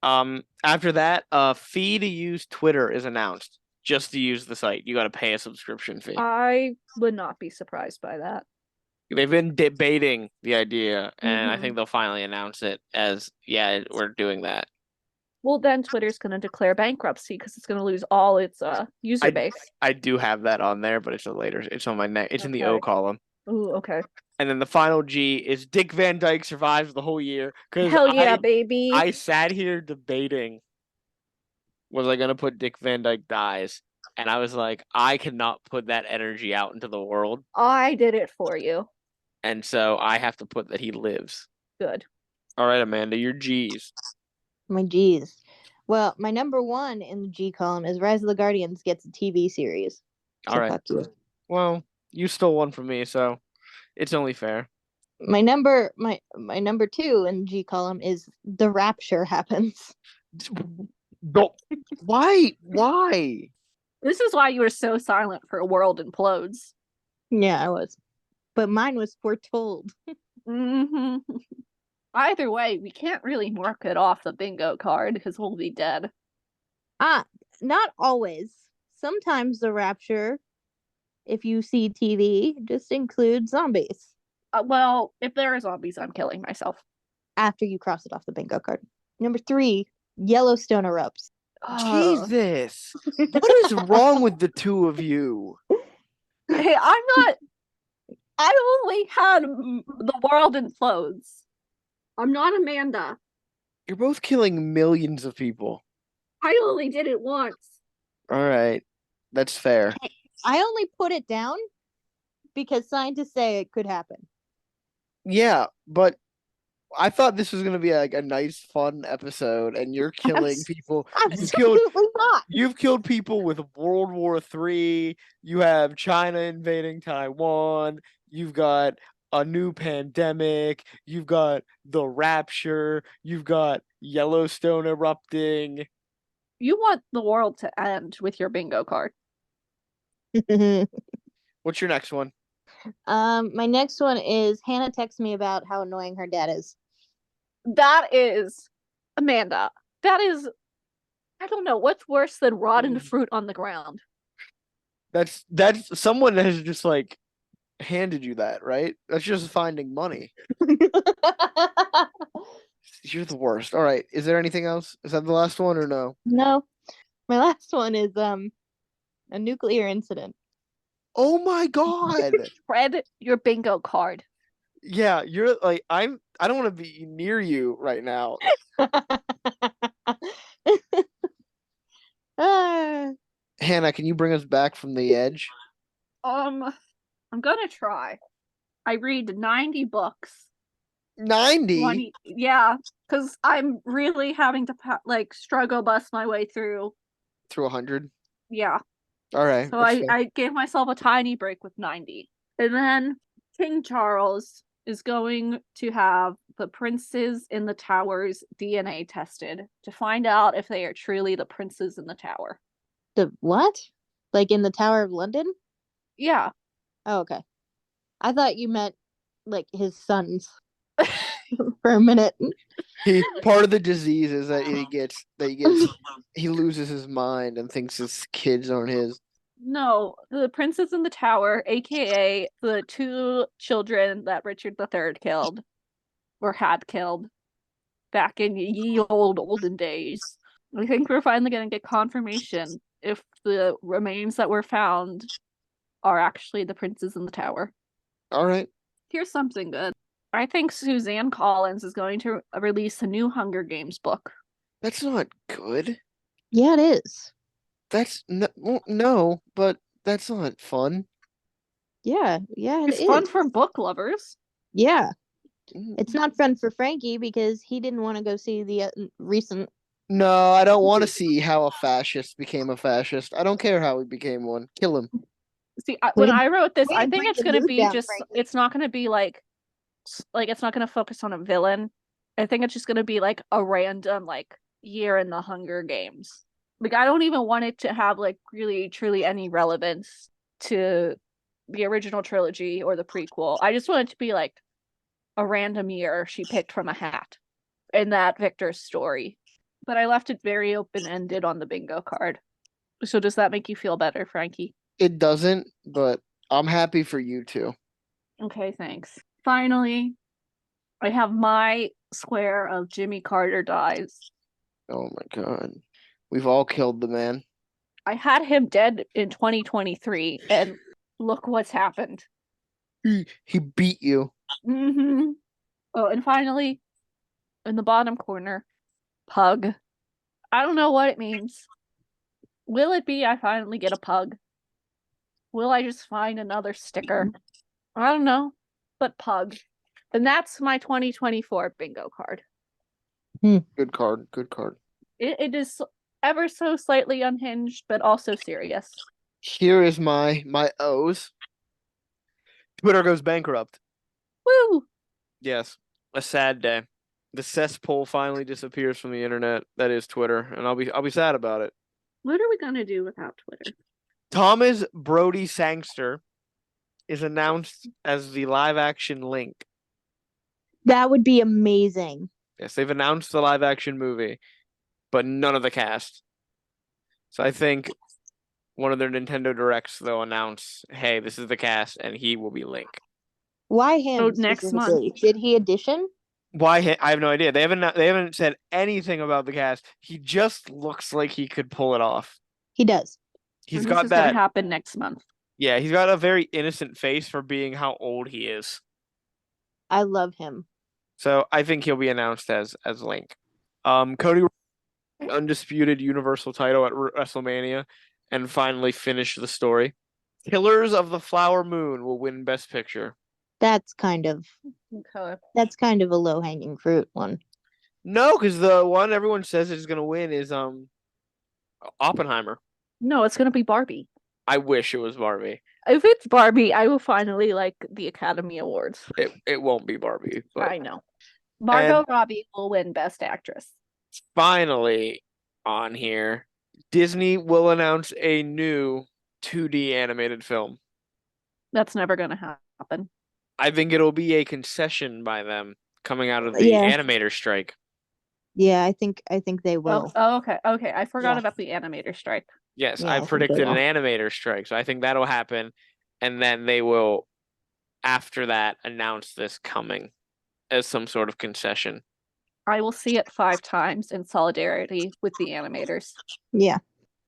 After that, a fee to use Twitter is announced. Just to use the site, you got to pay a subscription fee. I would not be surprised by that. They've been debating the idea, and I Mhm. think they'll finally announce it as, yeah, we're doing that. Well, then Twitter's going to declare bankruptcy because it's going to lose all its user base. I do have that on there, but it's a later. It's on my neck. It's in the O Okay. column. Ooh, okay. And then the final G is Dick Van Dyke survives the whole year because Hell yeah, baby. I sat here debating, was I gonna put Dick Van Dyke dies? And I was like, I cannot put that energy out into the world. I did it for you. And so I have to put that he lives. Good. All right, Amanda, your G's. My G's. Well, my number one in the G column is Rise of the Guardians gets a TV series. So All right. fuck you. Well, you stole one from me, so it's only fair. My number two in the G column is The Rapture happens. Why? Why? This is why you were so silent for A World Implodes. Yeah, I was. But mine was foretold. Mm-hmm. Either way, we can't really mark it off the bingo card because we'll be dead. Not always. Sometimes The Rapture, if you see TV, just includes zombies. Well, if there are zombies, I'm killing myself. After you cross it off the bingo card. Number 3, Yellowstone erupts. Jesus. What is wrong with the two of you? Hey, I only had The World Implodes. I'm not Amanda. You're both killing millions of people. I only did it once. All right. That's fair. I only put it down because scientists say it could happen. Yeah, but I thought this was going to be like a nice, fun episode, and you're killing people. Absolutely not. You've killed people with World War III. You have China invading Taiwan. You've got a new pandemic. You've got the Rapture. You've got Yellowstone erupting. You want the world to end with your bingo card. What's your next one? My next one is Hannah texts me about how annoying her dad is. That is Amanda. That is, I don't know what's worse than rotten fruit on the ground. That's someone has just like handed you that, right? That's just finding money. You're the worst. All right. Is there anything else? Is that the last one or no? No. My last one is a nuclear incident. Oh my god. Shred your bingo card. Yeah, you're like I don't want to be near you right now. Hannah, can you bring us back from the edge? I'm gonna try. I read 90 books. 90? Yeah, because I'm really having to struggle bust my way through. Through 100? Yeah. All right. So I gave myself a tiny break with 90. And then King Charles is going to have the princes in the towers DNA tested to find out if they are truly the princes in the tower. The what? Like in the Tower of London? Yeah. Oh, okay. I thought you meant like his sons for a minute. Part of the disease is that he loses his mind and thinks his kids aren't his. No, the princes in the tower, aka the 2 children that Richard III killed or had killed back in ye olden days. I think we're finally going to get confirmation if the remains that were found are actually the princes in the tower. All right. Here's something good. I think Suzanne Collins is going to release a new Hunger Games book. That's not good. Yeah, it is. That's no, but that's not fun. Yeah, It's fun for book lovers. Yeah. It's not fun for Frankie because he didn't want to go see the recent. No, I don't want to see how a fascist became a fascist. I don't care how he became one. Kill him. See, when I wrote this, I think bring it's the going to mood be down, just, Frankie. it's not going to be like it's not going to focus on a villain. I think it's just going to be like a random year in the Hunger Games. Like, I don't even want it to have really truly any relevance to the original trilogy or the prequel. I just want it to be like a random year she picked from a hat in that Victor's story. but I left it very open-ended on the bingo card. So does that make you feel better, Frankie? It doesn't, but I'm happy for you two. Okay, thanks. Finally, I have my square of Jimmy Carter dies. Oh my god. We've all killed the man. I had him dead in 2023, and look what's happened. He beat you. Oh, and finally, in the bottom corner, pug. I don't know what it means. Will it be I finally get a pug? Will I just find another sticker? I don't know, but pug. And that's my 2024 bingo card. Good card. Good card. It is ever so slightly unhinged, but also serious. Here is my O's. Twitter goes bankrupt. Woo! Yes. A sad day. The cesspool finally disappears from the internet. That is Twitter, and I'll be sad about it. What are we gonna do without Twitter? Thomas Brody Sangster is announced as the live action Link. That would be amazing. Yes, they've announced the live action movie, but none of the cast. So I think one of their Nintendo Directs they'll announce, hey, this is the cast, and he will be Link. Why him? So next month. specifically? Did he audition? Why? I have no idea. They haven't said anything about the cast. He just looks like he could pull it off. He does. He's And got this is gonna that. happen next month. Yeah, he's got a very innocent face for being how old he is. I love him. So I think he'll be announced as Link. Cody undisputed Universal title at WrestleMania and finally finished the story. Killers of the Flower Moon will win Best Picture. That's kind of Okay. a low hanging fruit one. No, because the one everyone says is going to win is Oppenheimer. No, it's gonna be Barbie. I wish it was Barbie. If it's Barbie, I will finally like the Academy Awards. It won't be Barbie, but I know. Margot Robbie will win Best Actress. finally on here, Disney will announce a new 2D animated film. That's never gonna happen. I think it'll be a concession by them coming out of the Yeah. animator strike. Yeah, I think they will. Oh, okay. I forgot Yeah. about the animator strike. Yes, Yeah, I I think they predicted an will. animator strike, so I think that'll happen, and then they will, after that, announce this coming as some sort of concession. I will see it 5 times in solidarity with the animators. Yeah.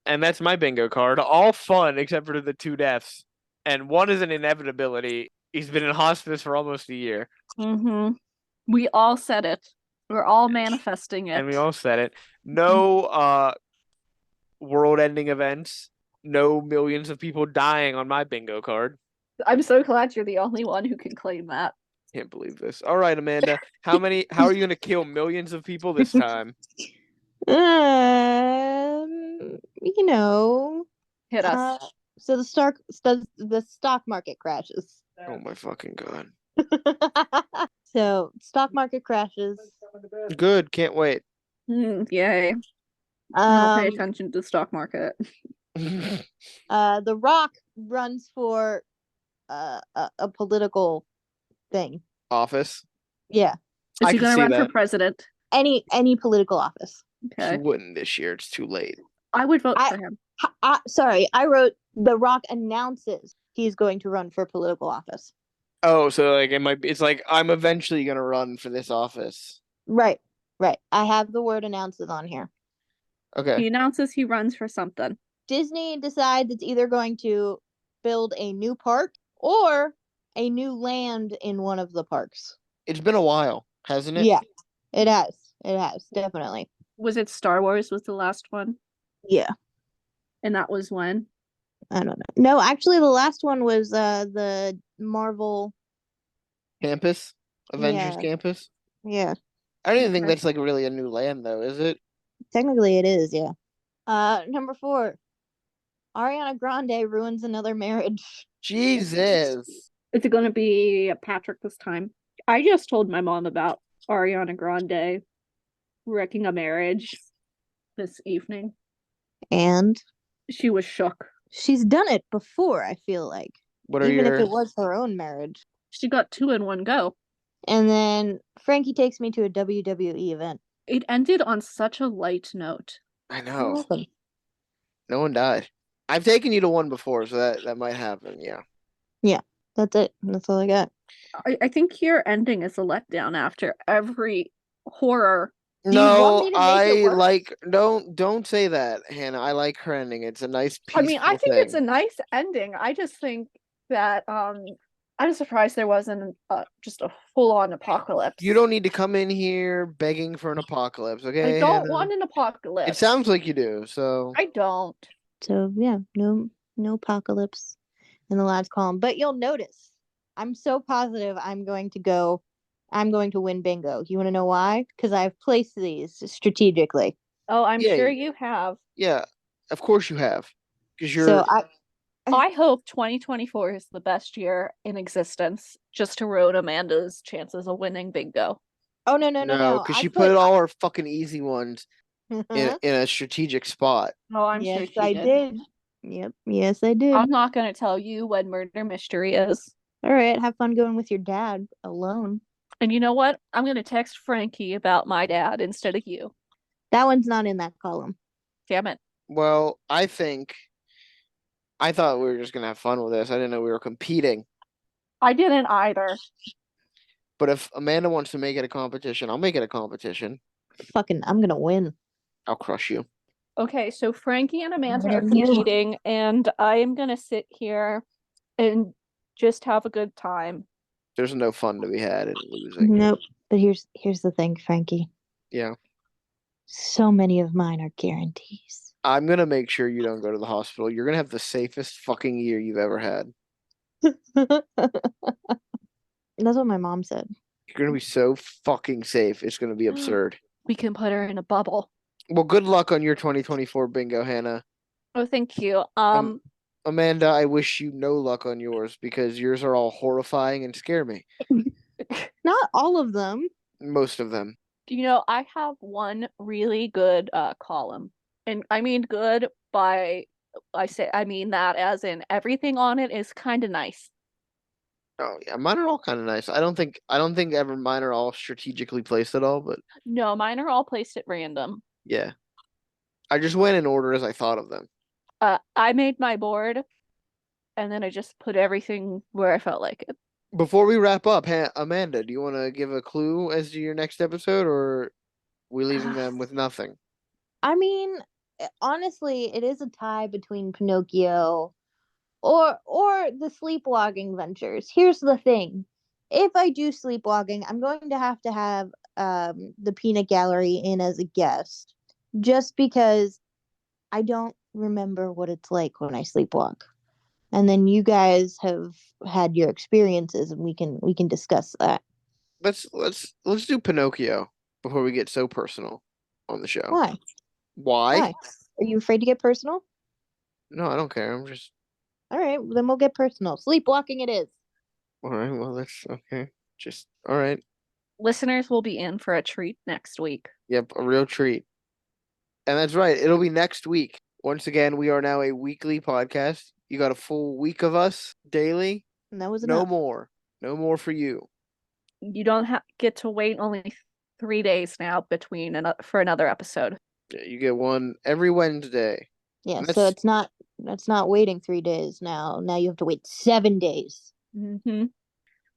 And that's my bingo card. All fun except for the 2 deaths, and one is an inevitability. He's been in hospice for almost a year, We all said it. We're all manifesting it. and we all said it. No world-ending events. No millions of people dying on my bingo card. I'm so glad you're the only one who can claim that. Can't believe this. All right, Amanda. How are you gonna kill millions of people this time? You know. Hit us. So the stock market crashes. Oh my fucking god. So stock market crashes. Good, can't wait. Yay. I'll pay Um, attention to the stock market. The Rock runs for a political thing. Office. Yeah, Is I he can gonna see run that. for president? any political office. He Okay. wouldn't this year. It's too late. I would vote for him. Sorry, I wrote The Rock announces he's going to run for political office. Oh, so like it's like I'm eventually gonna run for this office. Right. I have the word announces on here. Okay. He announces he runs for something. Disney decides it's either going to build a new park or a new land in one of the parks. It's been a while, hasn't it? Yeah, it has. It has, definitely. Was it Star Wars was the last one? Yeah, And that was when? I don't know. No, actually, the last one was the Marvel. Campus? Avengers Yeah. Campus? Yeah, I don't even think Okay. that's like really a new land though, is it? technically it is. Yeah. Number 4, Ariana Grande ruins another marriage. Jesus. Is it gonna be Patrick this time? I just told my mom about Ariana Grande wrecking a marriage this evening. And She was shook. she's done it before, I feel like. What are Even your if it was her own marriage. She got 2 in one go. And then Frankie takes me to a WWE event. It ended on such a light note. I You're know. welcome. No one died. I've taken you to one before, so that might happen. Yeah. That's it. That's all I got. I think your ending is a letdown after every horror. Do you want No, me to make it I worse? like. Don't say that, Hannah. I like her ending. It's a nice, I peaceful mean, I think it's a thing. nice ending. I just think that I'm surprised there wasn't just a full-on apocalypse. You don't need to come in here begging for an apocalypse, I okay, don't Hannah? want an apocalypse. It sounds like you do. So I don't. So yeah, no apocalypse in the lad's column. But you'll notice, I'm so positive I'm going to win bingo. You want to know why? Because I've placed these strategically. Oh, I'm Yeah, sure you have. yeah, of course you have, because So I hope 2024 is the best year in existence, just to ruin Amanda's chances of winning bingo. oh no because I she put put all her fucking easy ones in a strategic spot. Oh, I'm yes sure she I did. Yep, yes I did. I'm not going to tell you what murder mystery is. All right, have fun going with your dad alone. And you know what? I'm going to text Frankie about my dad instead of you. That one's not in that column. Damn it. Well, I thought we were just gonna have fun with this. I didn't know we were competing. I didn't either. But if Amanda wants to make it a competition, I'll make it a competition. I'm gonna win. I'll crush you. Okay, so Frankie and Amanda are Yeah. competing, and I am going to sit here and just have a good time. There's no fun to be had in losing. Nope. But here's the thing, Frankie. Yeah. So many of mine are guarantees. I'm gonna make sure you don't go to the hospital. You're gonna have the safest fucking year you've ever had. That's what my mom said. You're gonna be so fucking safe. It's gonna be absurd. We can put her in a bubble. Well, good luck on your 2024 bingo, Hannah. Oh, thank you. Amanda, I wish you no luck on yours because yours are all horrifying and scare me. Not all of them. Most of them. I have one really good column. And I mean good by I mean that as in everything on it is kind of nice. Oh yeah, mine are all kind of nice. I don't think ever mine are all strategically placed at all, but No, mine are all placed at random. yeah. I just went in order as I thought of them. I made my board and then I just put everything where I felt like it. Before we wrap up, Amanda, do you want to give a clue as to your next episode, or we leaving them with nothing? I mean, honestly, it is a tie between Pinocchio or the sleepwalking ventures. Here's the thing. If I do sleepwalking, I'm going to have the peanut gallery in as a guest just because I don't remember what it's like when I sleepwalk. And then you guys have had your experiences and we can discuss that. Let's do Pinocchio before we get so personal on the show. Why? Why? Are you afraid to get personal? No, I don't care. I'm just All right, then we'll get personal. Sleepwalking it is. all right. Well, that's okay. Just all right. Listeners will be in for a treat next week. Yep, a real treat. And that's right. It'll be next week. Once again, we are now a weekly podcast. You got a full week of us daily. And that was No enough. more. No more for you. You don't get to wait only 3 days now between for another episode. You get one every Wednesday. Yeah, And so it's not waiting 3 days now. Now you have to wait 7 days. Mm-hmm.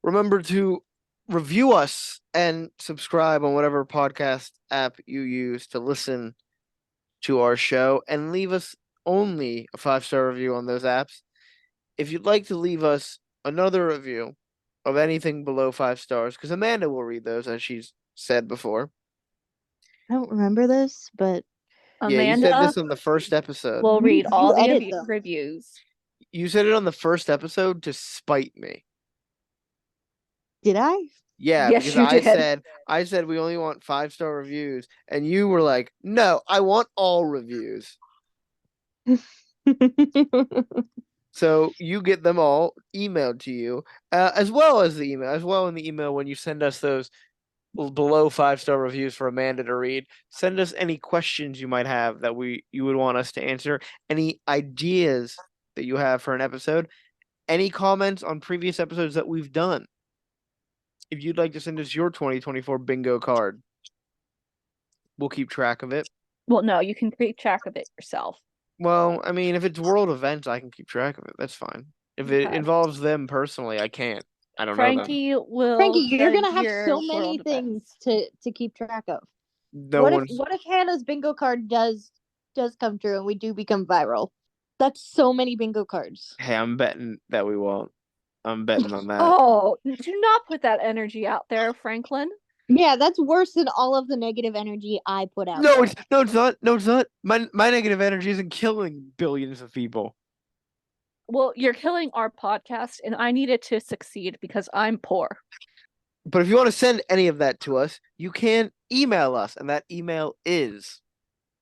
Remember to review us and subscribe on whatever podcast app you use to listen to our show, and leave us only a 5-star review on those apps. If you'd like to leave us another review of anything below 5 stars, because Amanda will read those, as she's said before. I don't remember this, but Yeah, you said Amanda this on the first episode. will read You all the edit them. reviews. You said it on the first episode to spite me. did I? Yeah, Yes, because you I did. said we only want 5-star reviews, and you were like, "No, I want all reviews." So you get them all emailed to you, as well in the email when you send us those below 5-star reviews for Amanda to read. Send us any questions you might have that you would want us to answer, any ideas that you have for an episode, any comments on previous episodes that we've done. If you'd like to send us your 2024 bingo card, we'll keep track of it. Well, no, you can keep track of it yourself. Well, I mean, if it's world events, I can keep track of it. That's fine. If it Okay. involves them personally, I can't. I don't know them. Frankie will. Frankie, you're send gonna have your so many world events. things to keep track of. No what one's. if Hannah's bingo card does come true and we do become viral? That's so many bingo cards. Hey, I'm betting that we won't. I'm betting on that. Oh, do not put that energy out there, Franklin. Yeah, that's worse than all of the negative energy I put out. No, there. it's not. No, it's not. My negative energy isn't killing billions of people. Well, you're killing our podcast, and I need it to succeed because I'm poor. But if you want to send any of that to us, you can email us, and that email is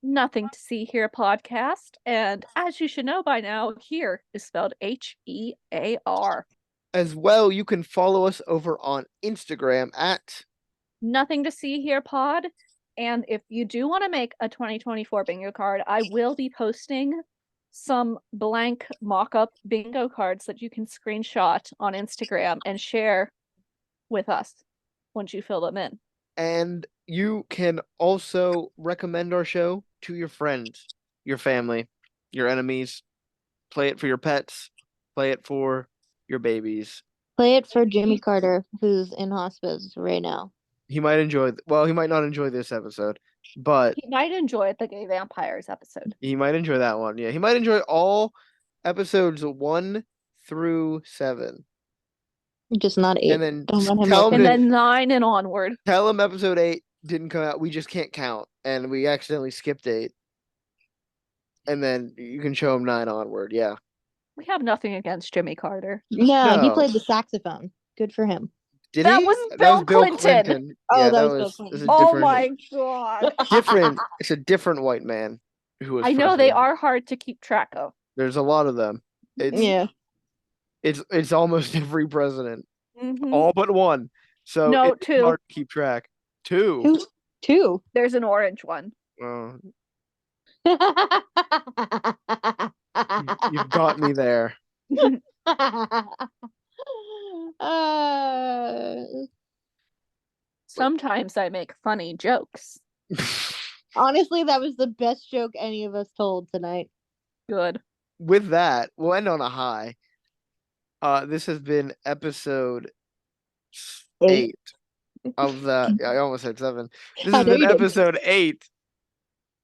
Nothing to see here podcast. And as you should know by now, here is spelled HEAR. as well. You can follow us over on Instagram at Nothing to see here pod. And if you do want to make a 2024 bingo card, I will be posting some blank mock-up bingo cards that you can screenshot on Instagram and share with us once you fill them in. and you can also recommend our show to your friends, your family, your enemies. Play it for your pets. Play it for your babies. Play it for Jimmy Carter, who's in hospice right now. He might enjoy. Well, he might not enjoy this episode, but He might enjoy the Gay Vampires episode. he might enjoy that one. Yeah, he might enjoy all episodes 1 through 7, Just not 8. and then Don't let him tell open him And to- then 9 and onward. tell him episode 8 didn't come out. We just can't count, and we accidentally skipped 8. And then you can show him 9 onward. Yeah. We have nothing against Jimmy Carter. No, he No. played the saxophone. Good for him. Did That he? was That Bill was Bill Clinton. Clinton. Oh, Yeah, that that was Bill was Clinton. a Oh different, my god. different. It's a different white man who was. I know they president. are hard to keep track of. There's a lot of them. It's Yeah. it's almost every president, Mhm. all but one. So No, it's 2. hard to keep track. 2. Two. There's an orange one. Oh, you've got me there. uh, Sometimes I make funny jokes. honestly, that was the best joke any of us told tonight. Good. With that, we'll end on a high. This has been episode 8 of the. I almost said 7. This I has know been you did. episode 8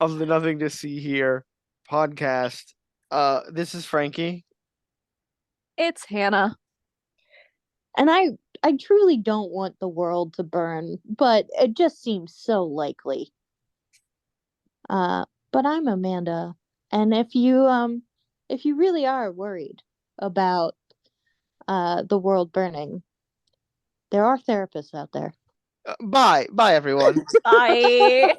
of the Nothing to See Here podcast. This is Frankie. It's Hannah. And I truly don't want the world to burn, but it just seems so likely. But I'm Amanda, and if you really are worried about the world burning, there are therapists out there. Bye, everyone. Bye.